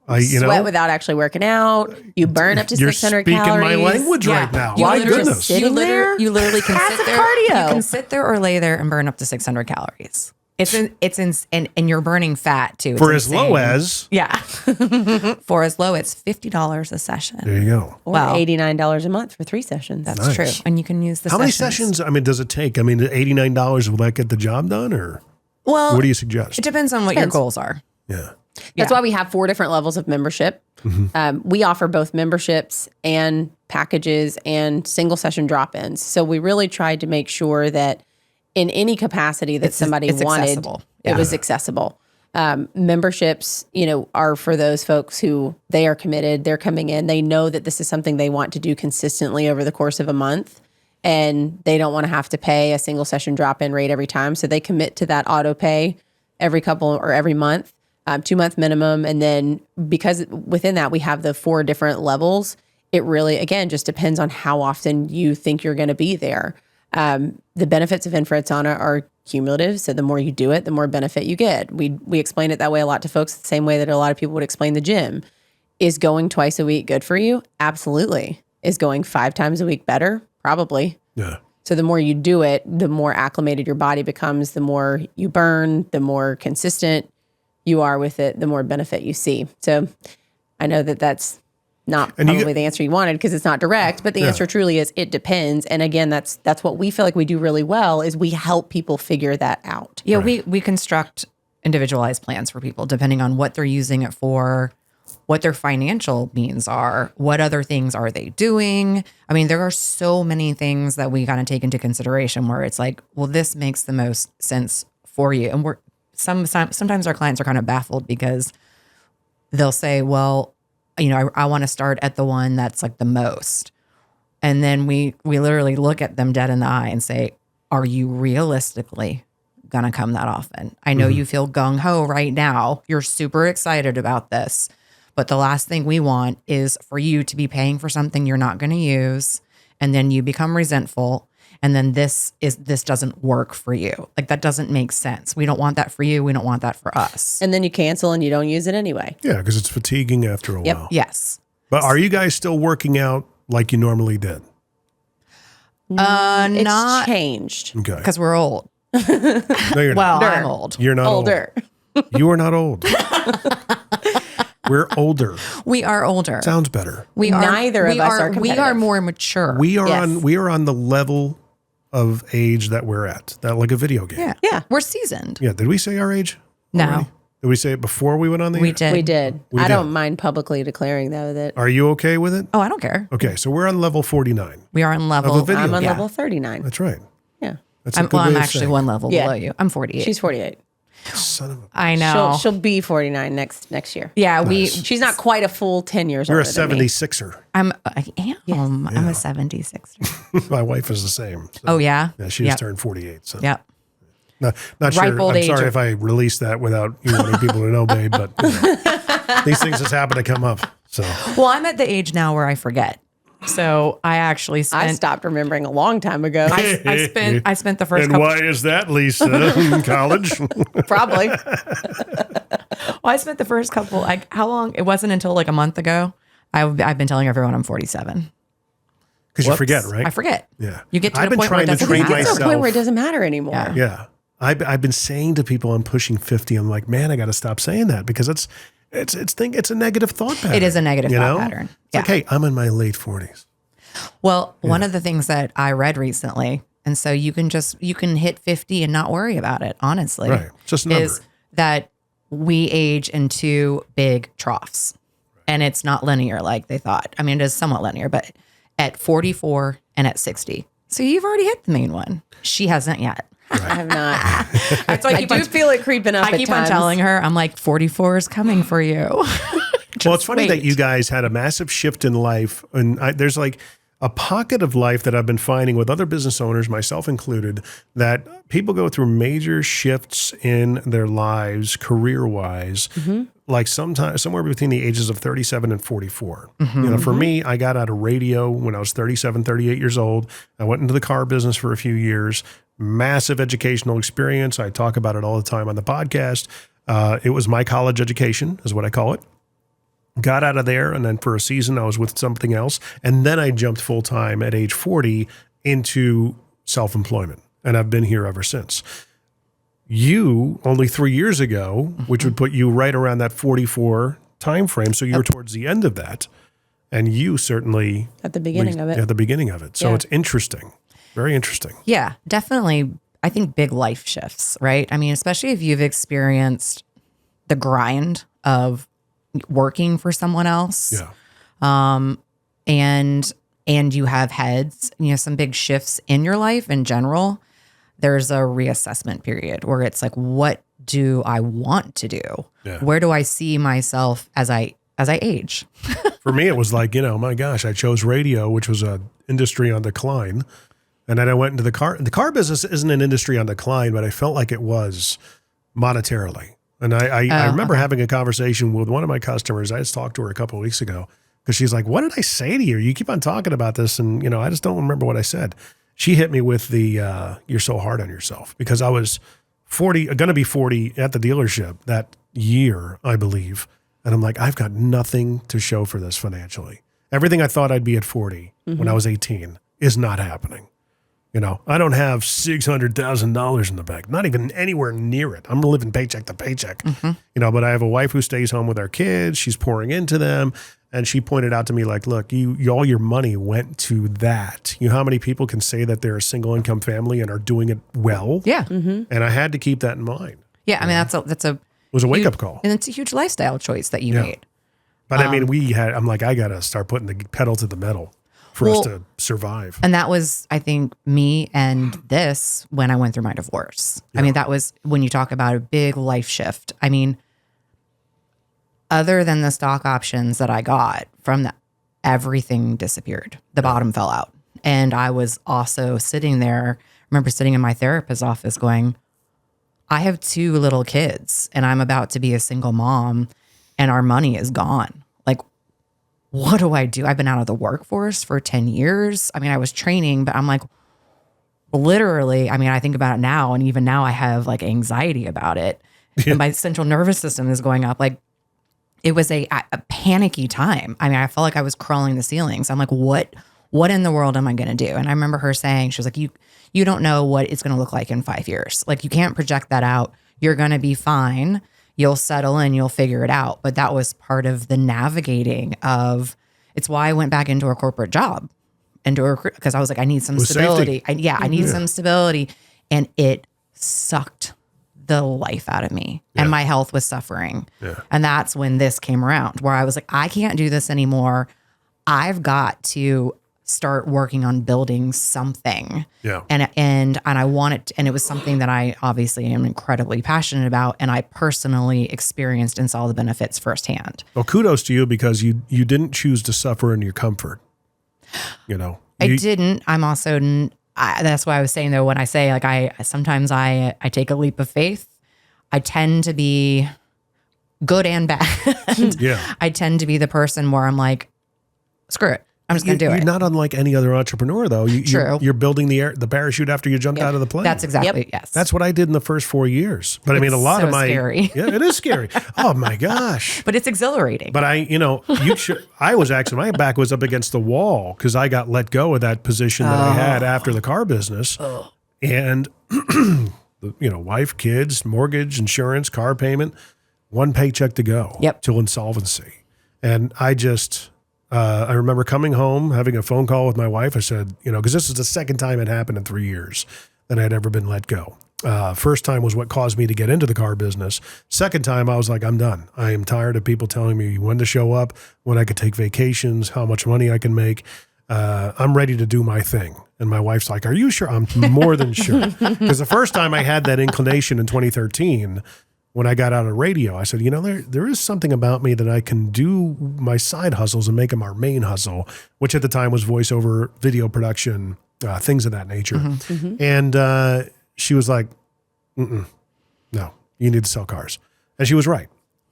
Sweat without actually working out. You burn up to 600 calories. You're speaking my language right now. My goodness. You literally can sit there. Cardio. You can sit there or lay there and burn up to 600 calories. And you're burning fat too. For as low as for as low as $50 a session. There you go. Or $89 a month for 3 sessions. That's true. And you can use the How many sessions, does it take? $89, will that get the job done, or what do you suggest? It depends on what your goals are. Yeah. That's why we have 4 different levels of membership. Mm-hmm. We offer both memberships and packages and single session drop-ins. So we really tried to make sure that in any capacity that somebody wanted, accessible. It was accessible. Memberships, are for those folks who they are committed. They're coming in. They know that this is something they want to do consistently over the course of a month, and they don't want to have to pay a single session drop-in rate every time. So they commit to that auto pay every month, 2-month minimum. And then because within that, we have the 4 different levels, it really, again, just depends on how often you think you're going to be there. The benefits of infrared sauna are cumulative. So the more you do it, the more benefit you get. We explain it that way a lot to folks, the same way that a lot of people would explain the gym. Is going twice a week good for you? Absolutely. Is going 5 times a week better? Probably. Yeah. So the more you do it, the more acclimated your body becomes, the more you burn, the more consistent you are with it, the more benefit you see. So I know that that's not probably the answer you wanted because it's not direct, but the answer truly is it depends. And again, that's what we feel like we do really well is we help people figure that out. Yeah, we construct individualized plans for people depending on what they're using it for, what their financial means are, what other things are they doing. I mean, there are so many things that we got to take into consideration where it's like, well, this makes the most sense for you. And sometimes our clients are kind of baffled because they'll say, well, I want to start at the one that's like the most. And then we literally look at them dead in the eye and say, are you realistically going to come that often? I know you feel gung ho right now. You're super excited about this. But the last thing we want is for you to be paying for something you're not going to use. And then you become resentful. And then this doesn't work for you. Like, that doesn't make sense. We don't want that for you. We don't want that for us. And then you cancel and you don't use it anyway. Yeah, because it's fatiguing after a while. Yes. But are you guys still working out like you normally did? It's changed. Okay. Because we're old. No, you're Well, not. I'm old. You're not Older. old. You are not old. We're older. We are older. Sounds better. Neither of us are We are competitive. more mature. We are Yes. we are on the level of age that we're at. That like a video game. Yeah. We're seasoned. Yeah. Did we say our age? No. already? Did we say it before we went on the We air? did. We did. We I did. don't mind publicly declaring, though, that Are you okay with it? Oh, I don't care. Okay, so we're on level 49. We are on level. Of a video I'm on game. level 39. That's right. Yeah. That's a I'm, good well, way I'm of actually saying one level Yeah. below you. I'm 48. She's 48. it. Son of a... I know. She'll be 49 next year. yeah, She's not quite a full 10 years You're a older than me. 76er. I am. I'm a 76er. My wife is the same. So. Oh, yeah? Yeah, she just turned 48. So. Yep. Not Ripe sure. old I'm age sorry or- if I released that without you wanting people to know, babe, but these things just happen to come up. So Well, I'm at the age now where I forget. So I actually I spent. stopped remembering a long time ago. I spent the first and couple. why is that, Lisa? In college? Probably. Well, I spent the first couple. Like, how long? It wasn't until like a month ago. I've been telling everyone I'm 47. Because you forget, right? I forget. Yeah. You get to I've the been point where it trying to doesn't train matter. It's to the point myself. where it doesn't matter anymore. Yeah. I've been saying to people I'm pushing 50. I'm like, man, I got to stop saying that because it's a negative thought pattern. It is a negative you thought know? pattern. It's Yeah. like, hey, I'm in my late 40s. Well, one of the things that I read recently, and so you can hit 50 and not worry about it, honestly. Right. Just a number. is that we age in two big troughs. And it's not linear like they thought. I mean, it is somewhat linear, but at 44 and at 60. So you've already hit the main one. She hasn't yet. I have not. That's why I do feel it creeping up I keep on telling her, I'm like, 44 is coming for you. Well, it's funny that wait. you guys had a massive shift in life. And there's like a pocket of life that I've been finding with other business owners, myself included, that people go through major shifts in their lives, career-wise, like somewhere between the ages of 37 and 44. You know, for me, I got out of radio when I was 37, 38 years old. I went into the car business for a few years. Massive educational experience. I talk about it all the time on the podcast. It was my college education, is what I call it. Got out of there, and then for a season, I was with something else. And then I jumped full-time at age 40 into self-employment. And I've been here ever since. You, only 3 years ago, which would put you right around that 44 time frame. So you were towards the end of that. And you certainly... At the beginning of it. At the beginning of it. So Yeah. it's interesting. Very interesting. Yeah, definitely. I think big life shifts, right? I mean, especially if you've experienced the grind of working for someone else. Yeah. And you have had, some big shifts in your life in general. There's a reassessment period where it's like, what do I want to do? Yeah. Where do I see myself as I age? For me, it was like, my gosh, I chose radio, which was an industry on decline. And then I went into the car. The car business isn't an industry on decline, but I felt like it was monetarily. And I remember having a conversation with one of my customers. I just talked to her a couple of weeks ago because she's like, what did I say to you? You keep on talking about this. And, I just don't remember what I said. She hit me with the, you're so hard on yourself, because I was going to be 40 at the dealership that year, I believe. And I'm like, I've got nothing to show for this financially. Everything I thought I'd be at 40 when I was 18 is not happening. I don't have $600,000 in the bank, not even anywhere near it. I'm living paycheck to paycheck, but I have a wife who stays home with our kids. She's pouring into them. And she pointed out to me, like, look, you all your money went to that. You know how many people can say that they're a single income family and are doing it well? Yeah. And I had to keep that in mind. Yeah. I mean, that's a It was a wake up call. And it's a huge lifestyle choice that you made. But I mean, I'm like, I got to start putting the pedal to the metal for us to survive. And that was, I think, me and this when I went through my divorce. I mean, that was when you talk about a big life shift. I mean, other than the stock options that I got from that, everything disappeared. The bottom fell out. And I was also sitting there, I remember sitting in my therapist's office going, I have 2 little kids and I'm about to be a single mom and our money is gone. Like, what do I do? I've been out of the workforce for 10 years. I mean, I was training, but I'm like, literally, I mean, I think about it now. And even now I have like anxiety about it. And my central nervous system is going up. Like, it was a panicky time. I mean, I felt like I was crawling the ceilings. I'm like, what in the world am I going to do? And I remember her saying, she was like, you don't know what it's going to look like in 5 years. Like, you can't project that out. You're going to be fine. You'll settle in, you'll figure it out. But that was part of the navigating of, it's why I went back into a corporate job, because I was like, I need some stability. I need some stability. And it sucked the life out of me and my health was suffering. Yeah. And that's when this came around where I was like, I can't do this anymore. I've got to start working on building something. Yeah. And I want it, and it was something that I obviously am incredibly passionate about. And I personally experienced and saw the benefits firsthand. Well, kudos to you because you didn't choose to suffer in your comfort. You know, I didn't. I'm also, that's why I was saying though, when I say like, sometimes I take a leap of faith. I tend to be good and bad. Yeah. I tend to be the person where I'm like, screw it. I'm just going to do it. You're not unlike any other entrepreneur, though. True. You're building the parachute after you jumped out of the plane. That's exactly, yes. That's what I did in the first 4 years. But I mean, a lot of my... scary. Yeah, it is scary. Oh, my gosh. But it's exhilarating. But I was actually, my back was up against the wall because I got let go of that position that I had after the car business. Oh. And, wife, kids, mortgage, insurance, car payment, one paycheck to go till insolvency. And I remember coming home, having a phone call with my wife. I said, because this is the second time it happened in 3 years that I'd ever been let go. First time was what caused me to get into the car business. Second time, I was like, I'm done. I am tired of people telling me when to show up, when I could take vacations, how much money I can make. I'm ready to do my thing. And my wife's like, are you sure? I'm more than sure. Because the first time I had that inclination in 2013, when I got out of radio, I said, there is something about me that I can do my side hustles and make them our main hustle, which at the time was voiceover, video production, things of that nature. Mm-hmm. And she was like, no, you need to sell cars. And she was right.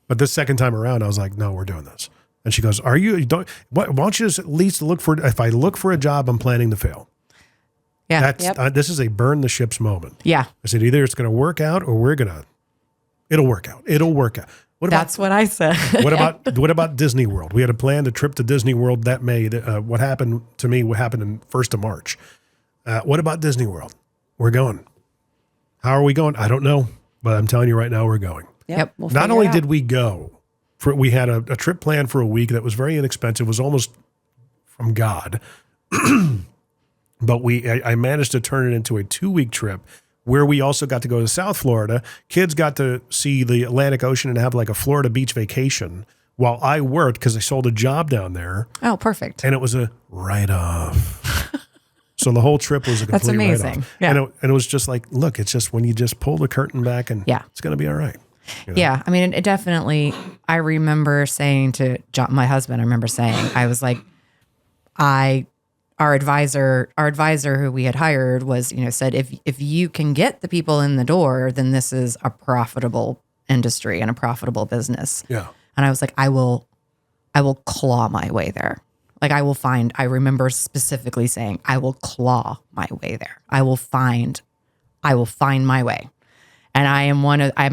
But this second time around, I was like, no, we're doing this. And she goes, why don't you just at least if I look for a job, I'm planning to fail. Yeah. This is a burn the ships moment. Yeah. I said, either it's going to work out or it'll work out. It'll work out. That's what I said. What about Disney World? We had a planned a trip to Disney World that May. What happened to me? What happened in 1st of March? What about Disney World? We're going. How are we going? I don't know, but I'm telling you right now, we're going. Yep. Not only did we go, we had a trip planned for a week that was very inexpensive. It was almost from God, but I managed to turn it into a 2-week trip, where we also got to go to South Florida. Kids got to see the Atlantic Ocean and have like a Florida beach vacation while I worked because I sold a job down there. Oh, perfect. And it was a write-off. So the whole trip was a complete write-off. That's amazing. Yeah. And it was just like, look, it's just when you just pull the curtain back and it's going to be all right. Yeah. I mean, it definitely, I remember saying to John, my husband, I was like, our advisor who we had hired was, said, if you can get the people in the door, then this is a profitable industry and a profitable business. Yeah. And I was like, I will claw my way there. Like I remember specifically saying, I will claw my way there. I will find my way. And I'm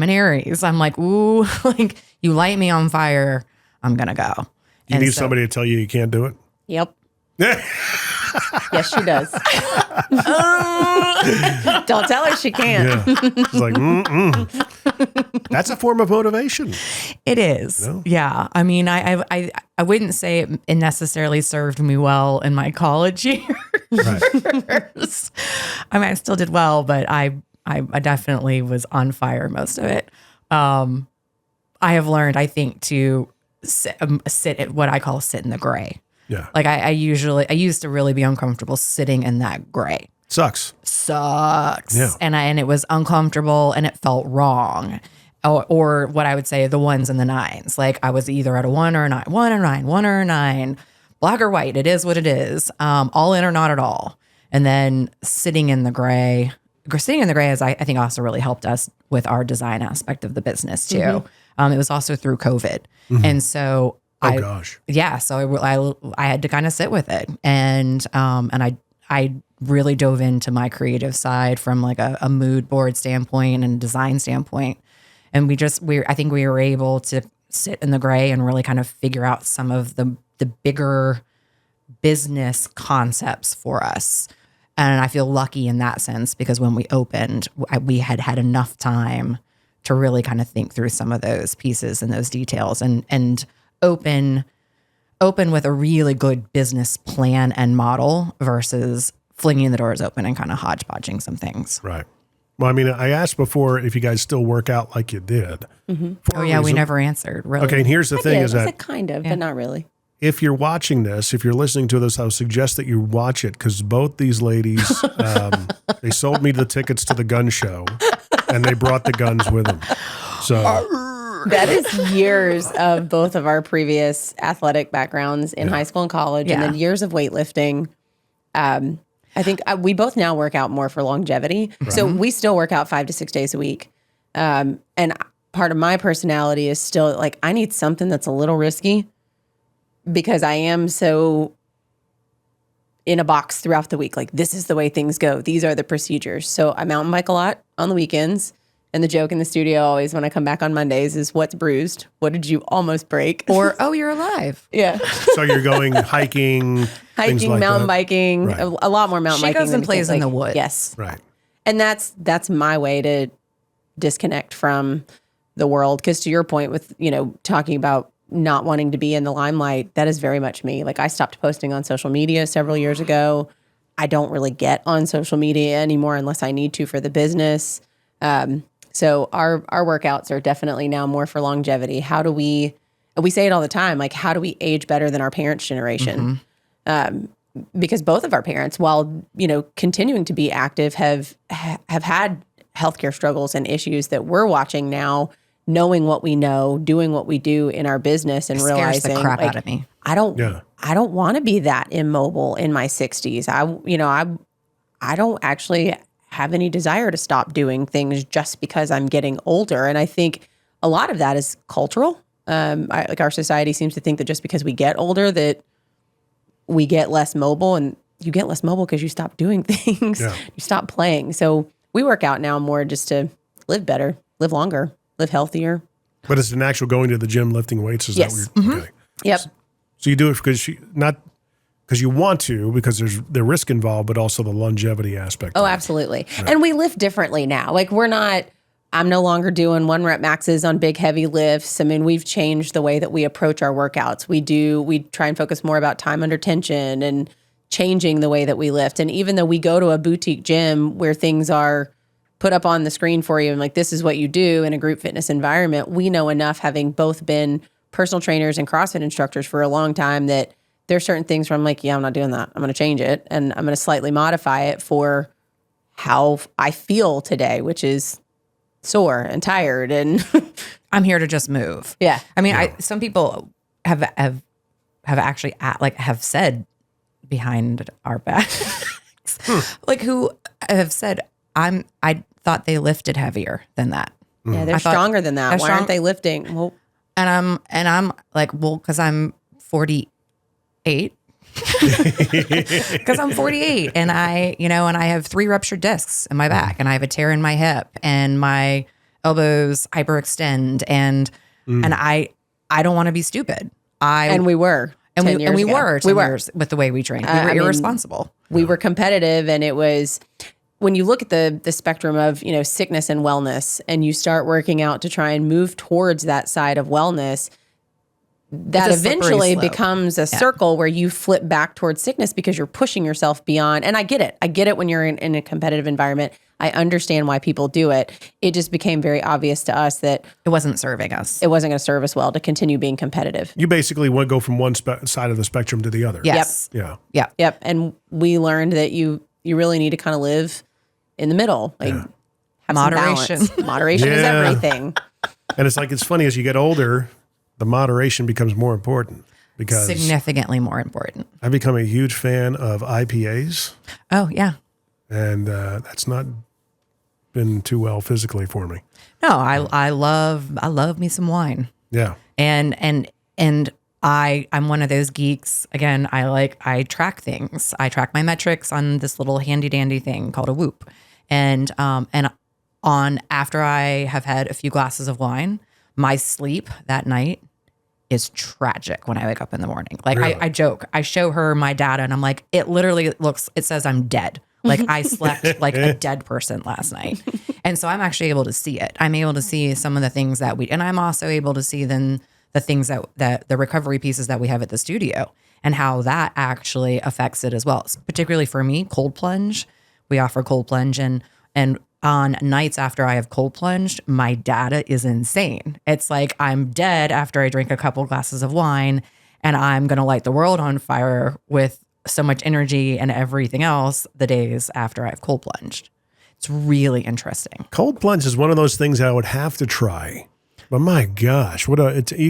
an Aries. I'm like, ooh, like you light me on fire, I'm going to go. You need somebody to tell you can't do it? Yep. Yes, she does. Don't tell her she can't. Yeah. She's like, That's a form of motivation. It is. Yeah. I mean, I wouldn't say it necessarily served me well in my college years. Right. I mean, I still did well, but I definitely was on fire most of it. I have learned, I think, to sit at what I call sit in the gray. Yeah. Like I used to really be uncomfortable sitting in that gray. Sucks. Yeah. And it was uncomfortable and it felt wrong. Or what I would say, the ones and the nines. Like I was either at a 1 or a 9, 1 or 9, 1 or a 9, black or white. It is what it is. All in or not at all. And then sitting in the gray has, I think, also really helped us with our design aspect of the business too. It was also through COVID. And so so I had to kind of sit with it. And I really dove into my creative side from like a mood board standpoint and design standpoint. And I think we were able to sit in the gray and really kind of figure out some of the bigger business concepts for us. And I feel lucky in that sense because when we opened, we had enough time to really kind of think through some of those pieces and those details and open with a really good business plan and model versus flinging the doors open and kind of hodgepodging some things. Right. Well, I mean, I asked before if you guys still work out like you did. Oh, yeah, we never answered, really. Okay, and here's the thing is that kind of, but not really. If you're watching this, if you're listening to this, I would suggest that you watch it because both these ladies, they sold me the tickets to the gun show and they brought the guns with them. So that is years of both of our previous athletic backgrounds in high school and college, and then years of weightlifting. I think we both now work out more for longevity. Right. So we still work out 5 to 6 days a week. And part of my personality is still like, I need something that's a little risky because I am so in a box throughout the week. Like, this is the way things go. These are the procedures. So I mountain bike a lot on the weekends. And the joke in the studio always when I come back on Mondays is, what's bruised? What did you almost break? Or, oh, you're alive. Yeah. So you're going hiking, things like mountain that. biking, Right. a lot more mountain biking. She goes and plays in the woods. Yes. Right. And that's my way to disconnect from the world. Because to your point with, talking about not wanting to be in the limelight, that is very much me. Like, I stopped posting on social media several years ago. I don't really get on social media anymore unless I need to for the business. So our workouts are definitely now more for longevity. How do we say it all the time, like, how do we age better than our parents' generation? Because both of our parents, while, continuing to be active, have had healthcare struggles and issues that we're watching now, knowing what we know, doing what we do in our business and realizing, scares the crap out of me. I don't want to be that immobile in my 60s. I don't actually have any desire to stop doing things just because I'm getting older. And I think a lot of that is cultural. Like, our society seems to think that just because we get older that we get less mobile, and you get less mobile because you stop doing things. Yeah. You stop playing. So we work out now more just to live better, live longer, live healthier. But it's an actual going to the gym, lifting weights. Is yes. that what you're okay? Yep. So you do it because you want to, because there's the risk involved, but also the longevity aspect. Oh, absolutely. Right. And we lift differently now. Like, I'm no longer doing 1 rep maxes on big, heavy lifts. I mean, we've changed the way that we approach our workouts. We try and focus more about time under tension and changing the way that we lift. And even though we go to a boutique gym where things are put up on the screen for you and like, this is what you do in a group fitness environment, we know enough, having both been personal trainers and CrossFit instructors for a long time, that there's certain things where I'm like, yeah, I'm not doing that. I'm going to change it, and I'm going to slightly modify it for how I feel today, which is sore and tired, and I'm here to just move. Yeah. I mean, some people have actually have said behind our backs, like, who have said, I thought they lifted heavier than that. Yeah, they're stronger than that. Why aren't they lifting? Well, and I'm like, well, because I'm 48. Because I'm 48 and I have 3 ruptured discs in my back, and I have a tear in my hip, and my elbows hyperextend, and I don't want to be stupid. We were 10 years with the way we trained. We were irresponsible. We were competitive, and it was, when you look at the spectrum of, sickness and wellness, and you start working out to try and move towards that side of wellness, that It's a slippery eventually slope. becomes a circle where you flip back towards sickness because you're pushing yourself beyond. And I get it. I get it when you're in a competitive environment. I understand why people do it. It just became very obvious to us that It wasn't serving us. it wasn't going to serve us well to continue being competitive. You basically would go from one side of the spectrum to the other. Yes. Yeah. Yeah. Yep. And we learned that you really need to kind of live in the middle. Like have some Moderation. balance. Moderation is Yeah. everything. And it's funny as you get older, the moderation becomes more important because Significantly more important. I've become a huge fan of IPAs, Oh, yeah. and that's not been too well physically for me. No, I love me some wine. Yeah. And I'm one of those geeks. Again, I track things. I track my metrics on this little handy dandy thing called a Whoop. And after I have had a few glasses of wine, my sleep that night is tragic when I wake up in the morning. Like Really? I joke, I show her my data and I'm like, it says I'm dead. Like I slept like a dead person last night. And so I'm actually able to see it. I'm able to see some of the things and I'm also able to see then the things that the recovery pieces that we have at the studio and how that actually affects it as well. Particularly for me, cold plunge, we offer cold plunge and on nights after I have cold plunged, my data is insane. It's like I'm dead after I drink a couple glasses of wine and I'm going to light the world on fire with so much energy and everything else the days after I've cold plunged. It's really interesting. Cold plunge is one of those things I would have to try. But my gosh, you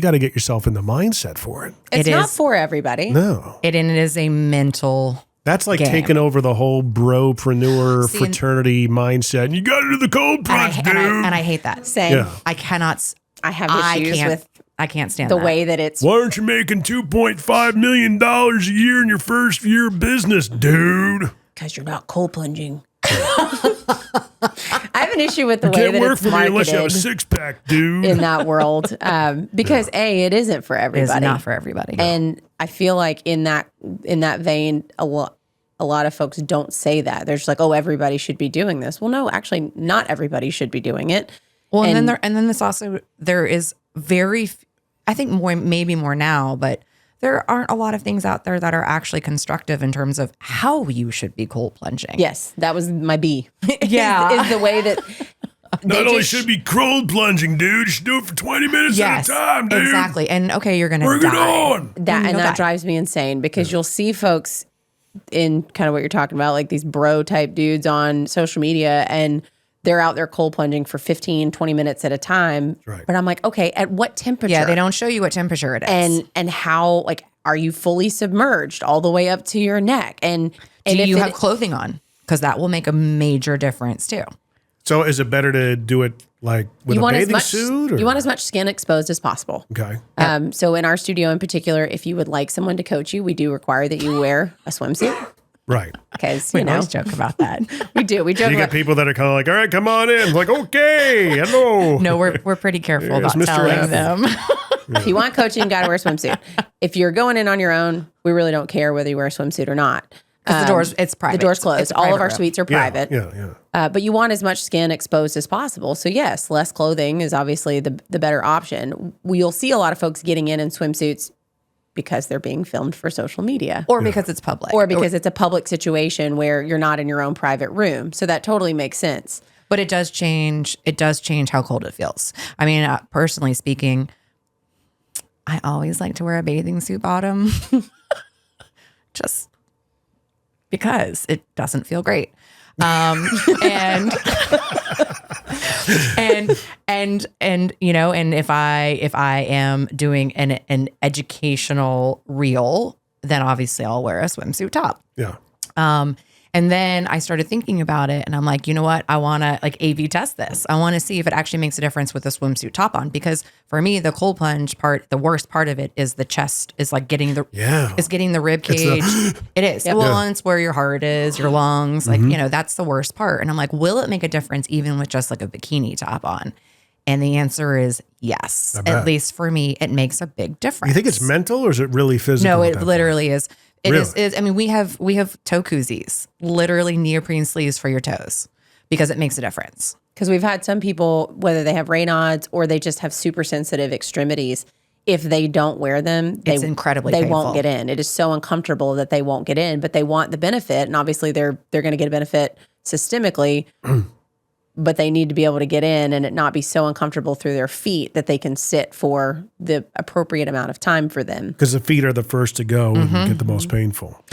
got to get yourself in the mindset for it. It's It not is. for everybody. No. It is a mental. That's like game. taking over the whole bropreneur See, fraternity mindset. And you got to do the cold And plunge, dude. I hate that. Same. Yeah. I cannot. I have issues with I can't stand the that. way that it's Why aren't you making $2.5 million a year in your first year of business, dude? because you're not cold plunging. I have an issue with the way Can't that work it's for me unless you have a marketed six-pack, dude. in that world, because it isn't for It is everybody. not for everybody. And I feel like in that vein, a lot of folks don't say that. They're just like, oh, everybody should be doing this. Well, no, actually, not everybody should be doing it. Well, and then this also there is I think maybe more now, but there aren't a lot of things out there that are actually constructive in terms of how you should be cold plunging. Yes, that was my B. Yeah. is the way that Not only should be cold plunging, dude, you should do it for 20 minutes Yes, at a time, dude. exactly. And okay, you're gonna Bring die. it on. that drives me insane because you'll see folks in kind of what you're talking about, like these bro type dudes on social media, and they're out there cold plunging for 15, 20 minutes at a time. Right. But I'm like, okay, at what temperature? Yeah, they don't show you what temperature it is. And how, like, are you fully submerged all the way up to your neck? And do if you it- have clothing on? Because that will make a major difference too. So is it better to do it like with a bathing suit? Or? You want as much skin exposed as possible. Okay. So in our studio in particular, if you would like someone to coach you, we do require that you wear a swimsuit. Right. Because, We always joke about that. we do. We joke You about get people that are kind of like, all right, come on in. Like, okay, hello. No, we're pretty careful Here's about Mr. telling F. them. if you want coaching, got to wear a swimsuit. If you're going in on your own, we really don't care whether you wear a swimsuit or not. Because the doors, it's private. The door's closed. It's a All of private our room. suites are private. Yeah. But you want as much skin exposed as possible. So yes, less clothing is obviously the better option. You'll see a lot of folks getting in swimsuits because they're being filmed for social media. Or because it's public. Or because it's a public situation where you're not in your own private room. So that totally makes sense. But it does change. It does change how cold it feels. I mean, personally speaking, I always like to wear a bathing suit bottom, just because it doesn't feel great. And you know, and if I am doing an educational reel, then obviously I'll wear a swimsuit top. Yeah. And then I started thinking about it and I'm like, you know what? I want to like A/B test this. I want to see if it actually makes a difference with a swimsuit top on, because for me, the cold plunge part, the worst part of it is the chest, is like getting the rib cage. It is. Yep. Well, and it's where your heart is, your lungs, like, you know, that's the worst part. And I'm like, will it make a difference even with just like a bikini top on? And the answer is yes. At least for me, it makes a big difference. You think it's mental or is it really physical? No, at it that literally is. It Really? is. I mean, we have toe koozies, literally neoprene sleeves for your toes, because it makes a difference. Because we've had some people, whether they have Raynaud's or they just have super sensitive extremities, if they don't wear them, It's incredibly they painful. won't get in. It is so uncomfortable that they won't get in, but they want the benefit. And obviously they're going to get a benefit systemically, but they need to be able to get in and it not be so uncomfortable through their feet that they can sit for the appropriate amount of time for them. Because the feet are the first to go and get the most painful.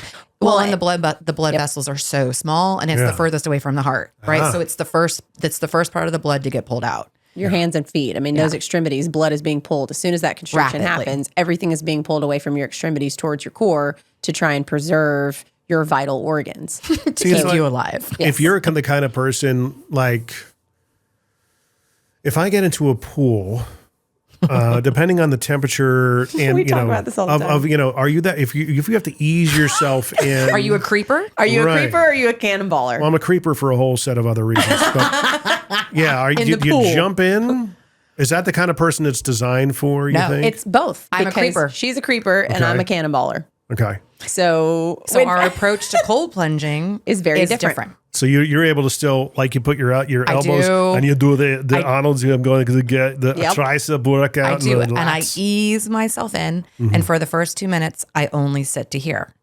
Well, and the blood vessels are so small, and it's the furthest away from the heart, right? So it's the first part of the blood to get pulled out. Your hands and feet. I mean, those extremities, blood is being pulled. As soon as that constriction Rapidly. happens, everything is being pulled away from your extremities towards your core to try and preserve your vital organs. To keep you alive. If you're the kind of person, like, if I get into a pool, depending on the temperature and, We talk about this all the time. are you that, if you have to ease yourself in. Are you a creeper? Are you Right. a creeper or are you a cannonballer? Well, I'm a creeper for a whole set of other reasons. But yeah, you pool. jump in? Is that the kind of person it's designed for, you No, think? It's both. I'm a because creeper. She's a creeper and I'm a cannonballer. Okay. So Our approach to cold plunging Is very different. So you're able to still, like, you put your elbows do. and you do the Arnold's. I'm going to get the Yep. tricep workout. I do, and the and I lats. ease myself in. And for the first 2 minutes, I only sit to here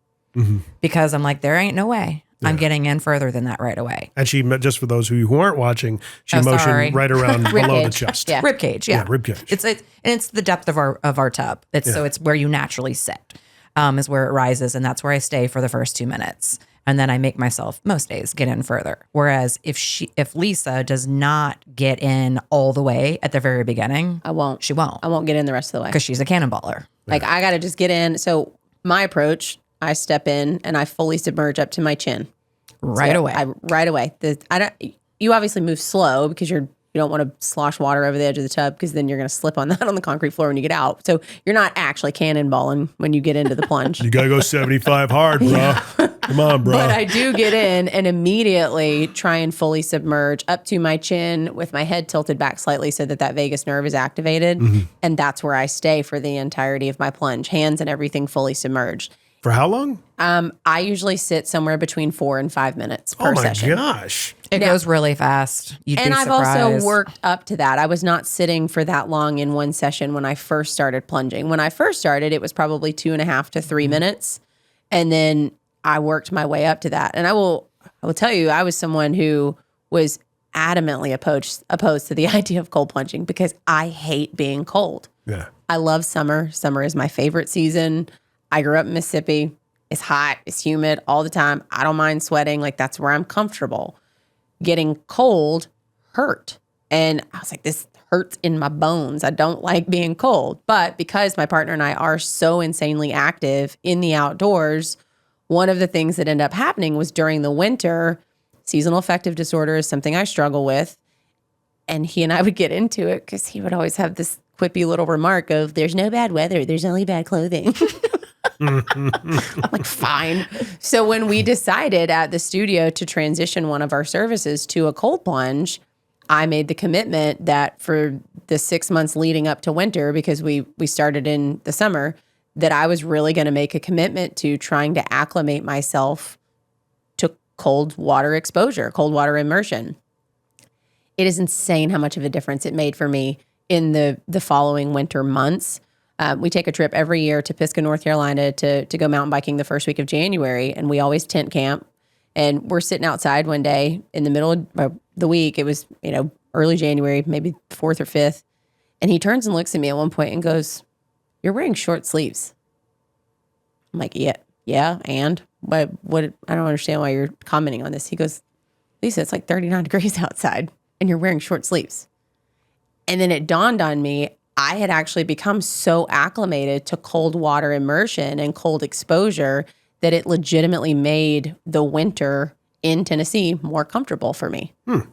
because I'm like, there ain't no way I'm getting in further than that right away. And she, just for those who aren't watching, she Oh, motioned sorry. right around below the cage. chest. Yeah. Rib cage, yeah, rib cage. It's the depth of our tub. So it's where you naturally sit, is where it rises, and that's where I stay for the first 2 minutes, and then I make myself most days get in further. Whereas if Lisa does not get in all the way at the very beginning, I won't. She won't I won't get in the rest of the way. because she's a cannonballer. Like I got to just get in. So my approach, I step in and I fully submerge up to my chin. Right away. Right away. You obviously move slow because you don't want to slosh water over the edge of the tub because then you're going to slip on that on the concrete floor when you get out. So you're not actually cannonballing when you get into the plunge. You got to go 75 hard, bro. Come on, bro. But I do get in and immediately try and fully submerge up to my chin with my head tilted back slightly so that vagus nerve is activated. And that's where I stay for the entirety of my plunge, hands and everything fully submerged. For how long? I usually sit somewhere between 4 and 5 minutes per Oh my session. gosh. It goes really fast. You'd And be I've surprised. also worked up to that. I was not sitting for that long in one session when I first started plunging. When I first started, it was probably 2.5 to 3 minutes. And then I worked my way up to that. And I will tell you, I was someone who was adamantly opposed to the idea of cold plunging because I hate being cold. Yeah. I love summer. Summer is my favorite season. I grew up in Mississippi. It's hot. It's humid all the time. I don't mind sweating. Like that's where I'm comfortable. Getting cold hurt. And I was like, this hurts in my bones. I don't like being cold. But because my partner and I are so insanely active in the outdoors, one of the things that ended up happening was during the winter, seasonal affective disorder is something I struggle with. And he and I would get into it because he would always have this quippy little remark of, there's no bad weather. There's only bad clothing. I'm like, fine. So when we decided at the studio to transition one of our services to a cold plunge, I made the commitment that for the 6 months leading up to winter, because we started in the summer, that I was really going to make a commitment to trying to acclimate myself to cold water exposure, cold water immersion. It is insane how much of a difference it made for me in the following winter months. We take a trip every year to Pisgah, North Carolina to go mountain biking the first week of January, and we always tent camp. And we're sitting outside one day in the middle of the week. It was, early January, maybe 4th or 5th. And he turns and looks at me at one point and goes, "You're wearing short sleeves." I'm like, yeah. And what? I don't understand why you're commenting on this. He goes, "Lisa, it's like 39 degrees outside and you're wearing short sleeves." And then it dawned on me, I had actually become so acclimated to cold water immersion and cold exposure that it legitimately made the winter in Tennessee more comfortable for me. And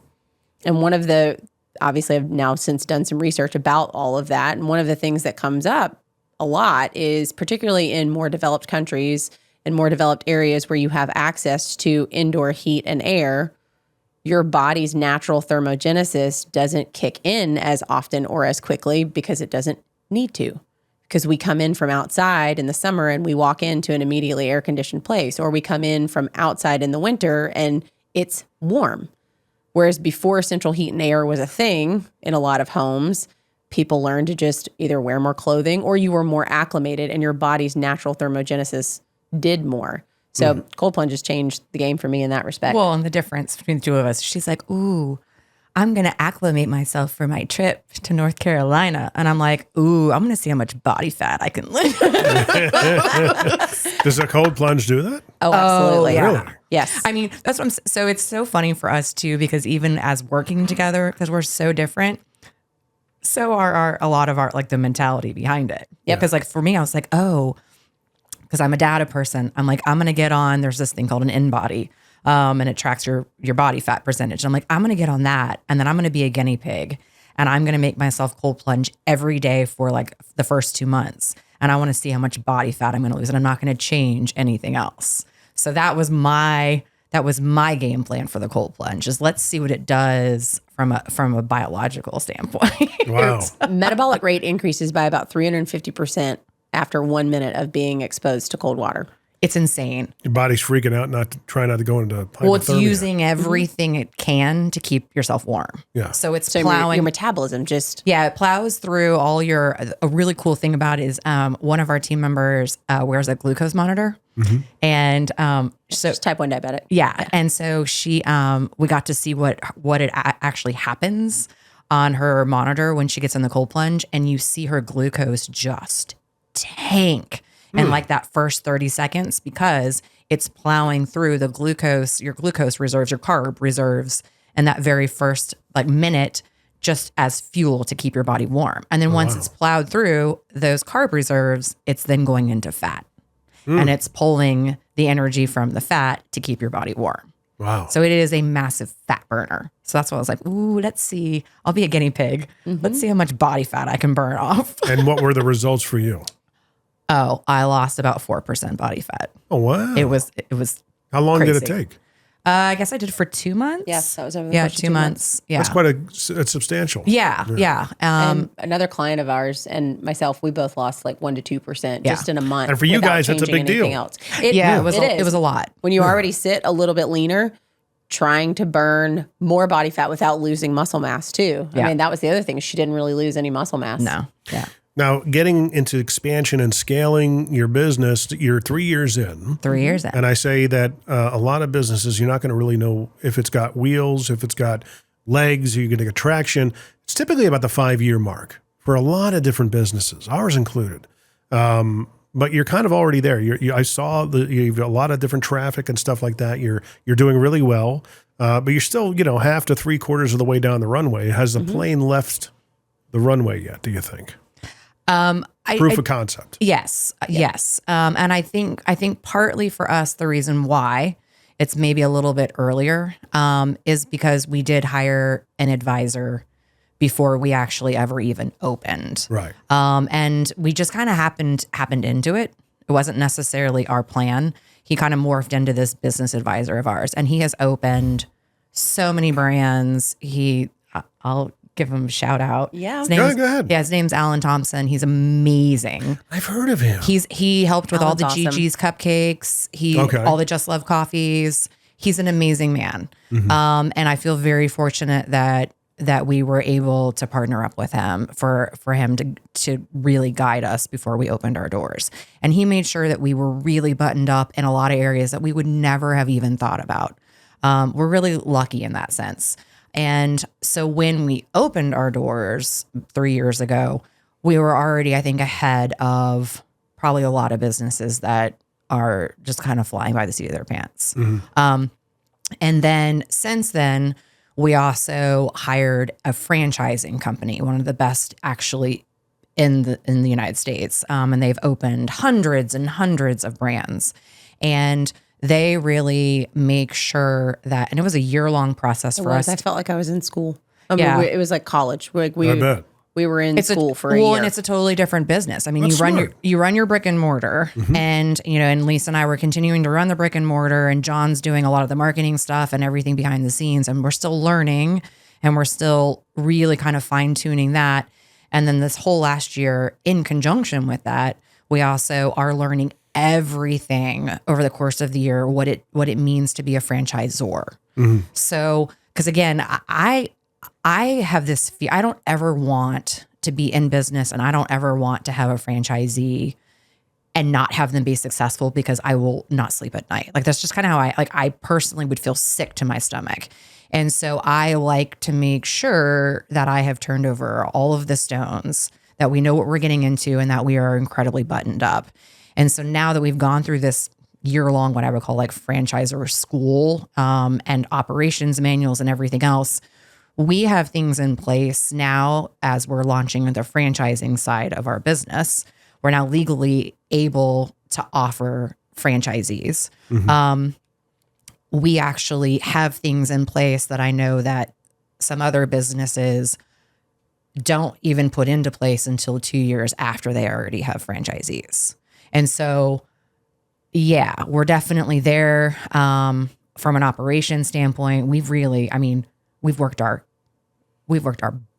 obviously I've now since done some research about all of that. And one of the things that comes up a lot is, particularly in more developed countries and more developed areas where you have access to indoor heat and air, your body's natural thermogenesis doesn't kick in as often or as quickly because it doesn't need to. Because we come in from outside in the summer and we walk into an immediately air-conditioned place, or we come in from outside in the winter and it's warm. Whereas before central heat and air was a thing in a lot of homes, people learned to just either wear more clothing or you were more acclimated and your body's natural thermogenesis did more. So cold plunges changed the game for me in that respect. Well, and the difference between the two of us, she's like, ooh, I'm going to acclimate myself for my trip to North Carolina. And I'm like, ooh, I'm going to see how much body fat I can lose. Does a cold plunge do that? Oh, absolutely. yeah. Really? Yes. I mean, that's what so it's so funny for us too, because even as working together, because we're so different, so are a lot of our, like the mentality behind it. Yeah. Because like for me, I was like, oh, because I'm a data person. I'm like, I'm going to get on, there's this thing called an InBody. And it tracks your body fat percentage. And I'm like, I'm going to get on that. And then I'm going to be a guinea pig. And I'm going to make myself cold plunge every day for like the first 2 months. And I want to see how much body fat I'm going to lose. And I'm not going to change anything else. So that was my game plan for the cold plunge, is let's see what it does from a biological standpoint. Wow. Metabolic rate increases by about 350% after 1 minute of being exposed to cold water. It's insane. Your body's freaking out, trying not to go into hypothermia. Well, it's using everything it can to keep yourself warm. Yeah. So it's So plowing. your metabolism just... Yeah, it plows through all your. A really cool thing about it is one of our team members wears a glucose monitor, and so Just type 1 diabetic. yeah, and so she we got to see what it actually happens on her monitor when she gets in the cold plunge, and you see her glucose just tank in like that first 30 seconds because it's plowing through the glucose, your glucose reserves, your carb reserves, and that very first like minute just as fuel to keep your body warm. And then once it's plowed through those carb reserves, it's then going into fat. And it's pulling the energy from the fat to keep your body warm. Wow. So it is a massive fat burner. So that's why I was like, ooh, let's see. I'll be a guinea pig. Let's see how much body fat I can burn off. And what were the results for you? Oh, I lost about 4% body fat. Oh, wow. It was How long did it crazy. take? I guess I did it for 2 months. Yes, that was over the Yeah, course of 2 months. Yeah. That's quite a substantial. Yeah. And another client of ours and myself, we both lost like 1 to 2% just in a month. And for you without guys, that's a changing big deal. anything else. It was a lot. When you already sit a little bit leaner, trying to burn more body fat without losing muscle mass too. I Yeah. mean, that was the other thing. She didn't really lose any muscle mass. No. Yeah. Now, getting into expansion and scaling your business, you're 3 years in. 3 years in. And I say that a lot of businesses, you're not going to really know if it's got wheels, if it's got legs, you're getting a traction. It's typically about the 5-year mark for a lot of different businesses, ours included. But you're kind of already there. I saw you've got a lot of different traffic and stuff like that. You're doing really well, but you're still, half to 3/4 of the way down the runway. Has the plane left the runway yet, do you think? Proof of concept. Yes. Yes. And I think partly for us, the reason why it's maybe a little bit earlier is because we did hire an advisor before we actually ever even opened. Right. And we just kind of happened into it. It wasn't necessarily our plan. He kind of morphed into this business advisor of ours, and he has opened so many brands. I'll give him a shout out. Yeah. Go ahead. Yeah, his name's Alan Thompson. He's amazing. I've heard of him. He helped with all the Alan's awesome. Gigi's cupcakes. All the Just Love coffees. He's an amazing man. And I feel very fortunate that we were able to partner up with him for him to really guide us before we opened our doors. And he made sure that we were really buttoned up in a lot of areas that we would never have even thought about. We're really lucky in that sense. And so when we opened our doors 3 years ago, we were already, I think, ahead of probably a lot of businesses that are just kind of flying by the seat of their pants. And then since then, we also hired a franchising company, one of the best actually in the United States. And they've opened hundreds and hundreds of brands. And they really make sure that, and it was a year-long process for us. I felt like I was in school. I mean, Yeah. it was like college. I bet. We were in school for a year. And it's a totally different business. I mean, That's smart. you run your brick and mortar, and and Lisa and I were continuing to run the brick and mortar, and John's doing a lot of the marketing stuff and everything behind the scenes, and we're still learning, and we're still really kind of fine tuning that. And then this whole last year, in conjunction with that, we also are learning everything over the course of the year, what it means to be a franchisor. So, because again, I have this fear. I don't ever want to be in business, and I don't ever want to have a franchisee and not have them be successful because I will not sleep at night. Like that's just kind of how I personally would feel sick to my stomach. And so I like to make sure that I have turned over all of the stones, that we know what we're getting into, and that we are incredibly buttoned up. And so now that we've gone through this year-long, what I would call like franchisor school, and operations manuals and everything else, we have things in place now as we're launching the franchising side of our business. We're now legally able to offer franchisees. We actually have things in place that I know that some other businesses don't even put into place until 2 years after they already have franchisees. And so, yeah, we're definitely there. From an operation standpoint, we've worked our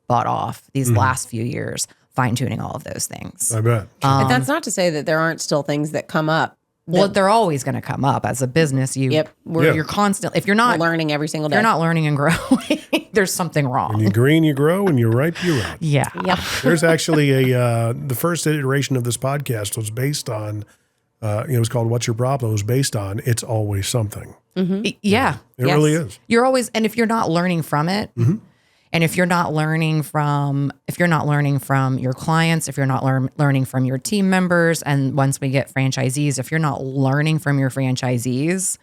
butt off these last few years, fine tuning all of those things. I bet. And that's not to say that there aren't still things that come up. Well, they're always going to come up as a business. You're constantly, if you're not learning every single day, you're not learning and growing, there's something wrong. When you're green, you grow, and you're ripe, you rot. Yeah. Yep. There's actually the first iteration of this podcast was based on, it was called "What's Your Problem?" It was based on "It's Always Something." Yeah. It really is. You're always, and if you're not learning from it, and if you're not learning from your clients, if you're not learning from your team members, and once we get franchisees, if you're not learning from your franchisees,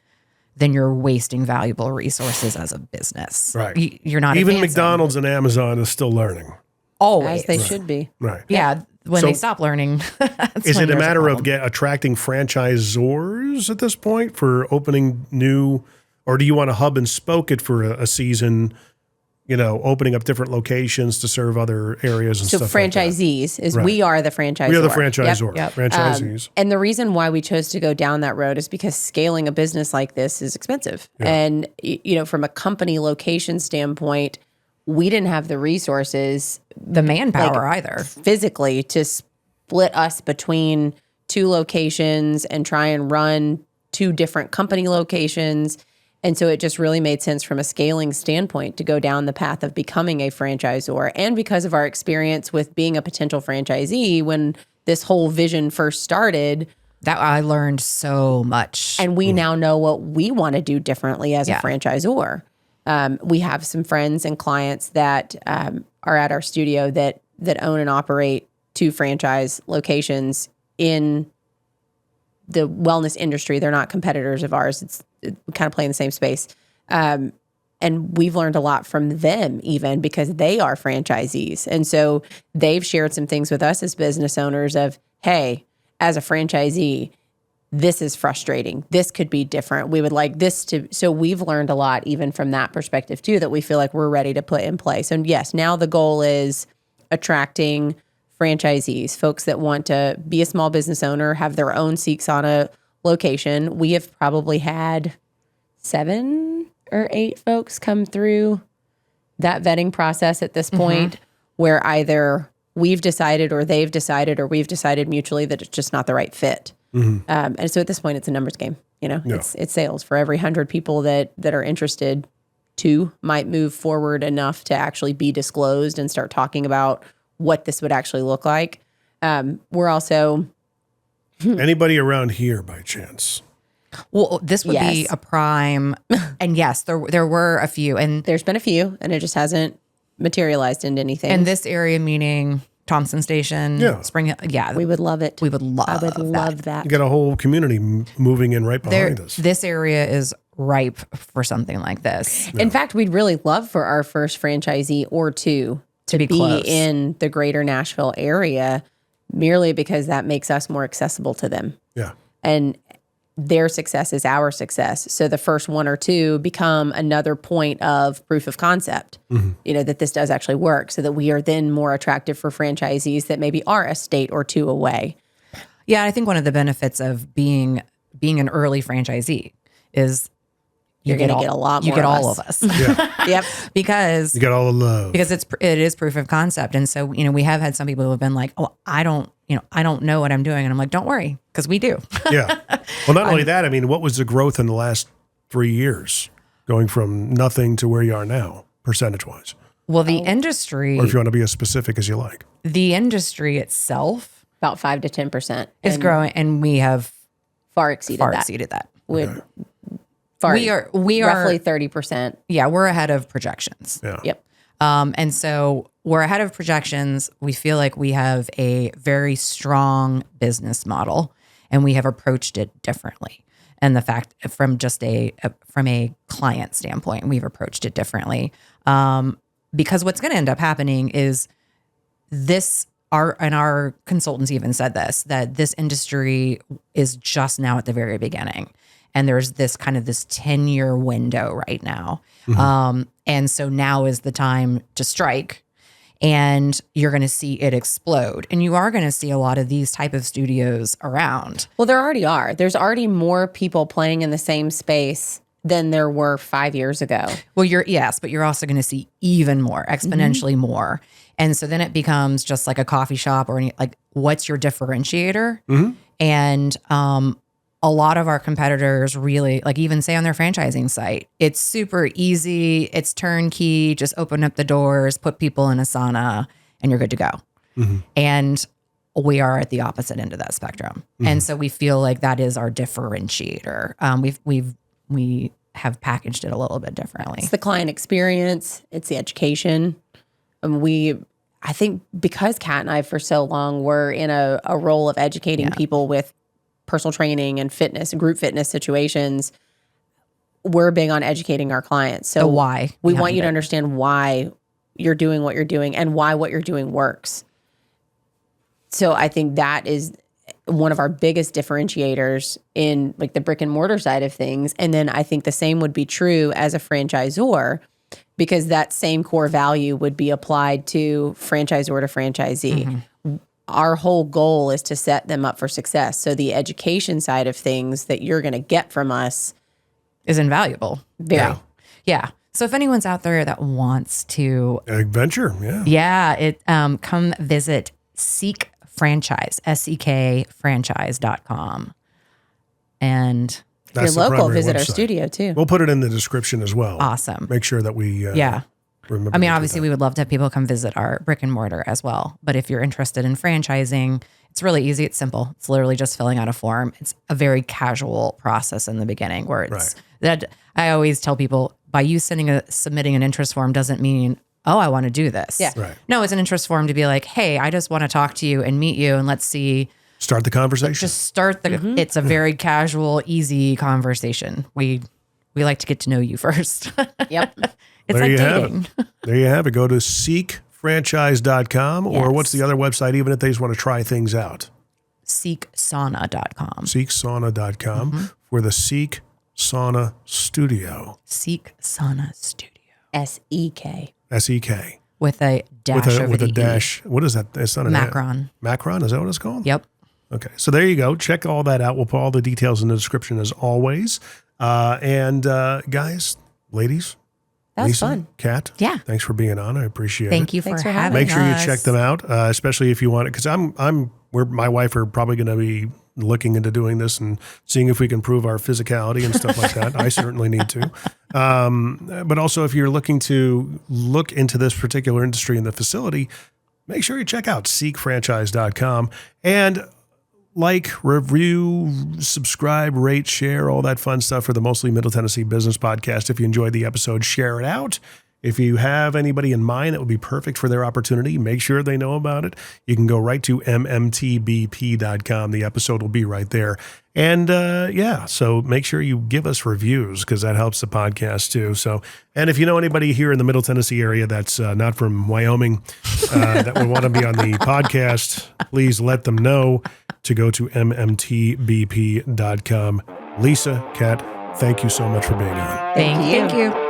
then you're wasting valuable resources as a business. Right. You're not Even advancing. McDonald's and Amazon is still learning. Always. as they should be. Right. Yeah. When So- they stop learning, that's Is when it a there's matter of problem. attracting franchisors at this point for opening new, or do you want to hub and spoke it for a season? Opening up different locations to serve other areas and So stuff like that. franchisees is Right. we are the franchisor. We are the franchisor, Yep. franchisees. And the reason why we chose to go down that road is because scaling a business like this is expensive. And, from a company location standpoint, we didn't have the resources the manpower either. physically to split us between two locations and try and run two different company locations. And so it just really made sense from a scaling standpoint to go down the path of becoming a franchisor. And because of our experience with being a potential franchisee, when this whole vision first started, That I learned so much. and we now know what we want to do differently as a franchisor. We have some friends and clients that are at our studio that own and operate 2 franchise locations in the wellness industry. They're not competitors of ours. We kind of play in the same space. And we've learned a lot from them even because they are franchisees. And so they've shared some things with us as business owners of, hey, as a franchisee, this is frustrating. This could be different. We would like this to, so we've learned a lot even from that perspective too, that we feel like we're ready to put in place. And yes, now the goal is attracting franchisees, folks that want to be a small business owner, have their own Seek Sauna location. We have probably had 7 or 8 folks come through that vetting process at this point, where either we've decided or they've decided or we've decided mutually that it's just not the right fit. And so at this point, it's a numbers game. It's sales. For every 100 people that are interested, 2 might move forward enough to actually be disclosed and start talking about what this would actually look like. We're also Anybody around here by chance? Well, this would be Yes. a prime. And yes, there were a few. And there's been a few, and it just hasn't materialized into anything. in this area, meaning Thompson Station, Yeah. Spring Hill. Yeah, we would love it. we would love I would that. love that. You got a whole community moving in right behind us. This area is ripe for something like this. In fact, we'd really love for our first franchisee or 2 to be be close. in the greater Nashville area, merely because that makes us more accessible to them. Yeah. And their success is our success. So the first 1 or 2 become another point of proof of concept, that this does actually work, so that we are then more attractive for franchisees that maybe are a state or 2 away. Yeah, I think one of the benefits of being an early franchisee is You're going to get a lot more You get of all us. of us. Yeah. Yep. because You got all the love. because it is proof of concept. And so, we have had some people who have been like, "Oh, I don't know what I'm doing." And I'm like, "Don't worry, because we do." Yeah. Well, not only that, what was the growth in the last 3 years going from nothing to where you are now, percentage wise? Well, the industry, Or if you want to be as specific as you like. the industry itself About 5 to 10% is growing, and we have far exceeded far that. exceeded that. Would We are roughly 30%. Yeah, we're ahead of projections. Yeah. Yep. And so we're ahead of projections. We feel like we have a very strong business model, and we have approached it differently. And the fact from just from a client standpoint, we've approached it differently. Because what's going to end up happening is our consultants even said this, that this industry is just now at the very beginning. And there's this 10-year window right now. And so now is the time to strike, and you're going to see it explode. And you are going to see a lot of these type of studios around. Well, there already are. There's already more people playing in the same space than there were 5 years ago. Well, but you're also going to see even more, exponentially more. And so then it becomes just like a coffee shop or what's your differentiator? And a lot of our competitors really, even say on their franchising site, it's super easy, it's turnkey, just open up the doors, put people in a sauna, and you're good to go. And we are at the opposite end of that spectrum. And so we feel like that is our differentiator. We have packaged it a little bit differently. It's the client experience. It's the education. I think because Kat and I for so long were in a role of educating people with personal training and fitness and group fitness situations, we're big on educating our clients. So the why. We want you to understand why you're doing what you're doing and why what you're doing works. So I think that is one of our biggest differentiators in the brick and mortar side of things. And then I think the same would be true as a franchisor, because that same core value would be applied to franchisor to franchisee. Our whole goal is to set them up for success. So the education side of things that you're going to get from us is invaluable. Very. Yeah. So if anyone's out there that wants to adventure, come visit Seek Franchise, SEK franchise.com. And if you're local, visit our studio too. We'll put it in the description as well. Awesome. Make sure that we remember. I mean, obviously we would love to have people come visit our brick and mortar as well. But if you're interested in franchising, it's really easy. It's simple. It's literally just filling out a form. It's a very casual process in the beginning where it's that I always tell people, by you submitting an interest form doesn't mean, oh, I want to do this. Yeah. Right. No, it's an interest form to be like, hey, I just want to talk to you and meet you, and let's see. Start the conversation. Just start it's a very casual, easy conversation. We like to get to know you first. Yep. It's there like you dating. Have it. There you have it. Go to seekfranchise.com or what's the other website, even if they just want to try things out? Seeksauna.com. Seeksauna.com for the Seek Sauna Studio. Seek Sauna Studio. SEK. SEK. With a dash with a dash. What is that? It's not Macron. Macron? Is that what it's called? Yep. Okay. So there you go. Check all that out. We'll put all the details in the description as always. And guys, ladies, That was Lisa, fun. Kat, Yeah. thanks for being on. I appreciate it. Thank you for having Make sure us. you check them out, especially if you want it, because my wife are probably going to be looking into doing this and seeing if we can prove our physicality and stuff like that. I certainly need to. But also, if you're looking to look into this particular industry in the facility, make sure you check out seekfranchise.com and like, review, subscribe, rate, share, all that fun stuff for the Mostly Middle Tennessee Business Podcast. If you enjoyed the episode, share it out. If you have anybody in mind that would be perfect for their opportunity, make sure they know about it. You can go right to MMTBP.com. The episode will be right there. And so make sure you give us reviews because that helps the podcast too. So, and if you know anybody here in the Middle Tennessee area that's not from Wyoming that would want to be on the podcast, please let them know to go to MMTBP.com. Lisa, Kat, thank you so much for being on. Thank you.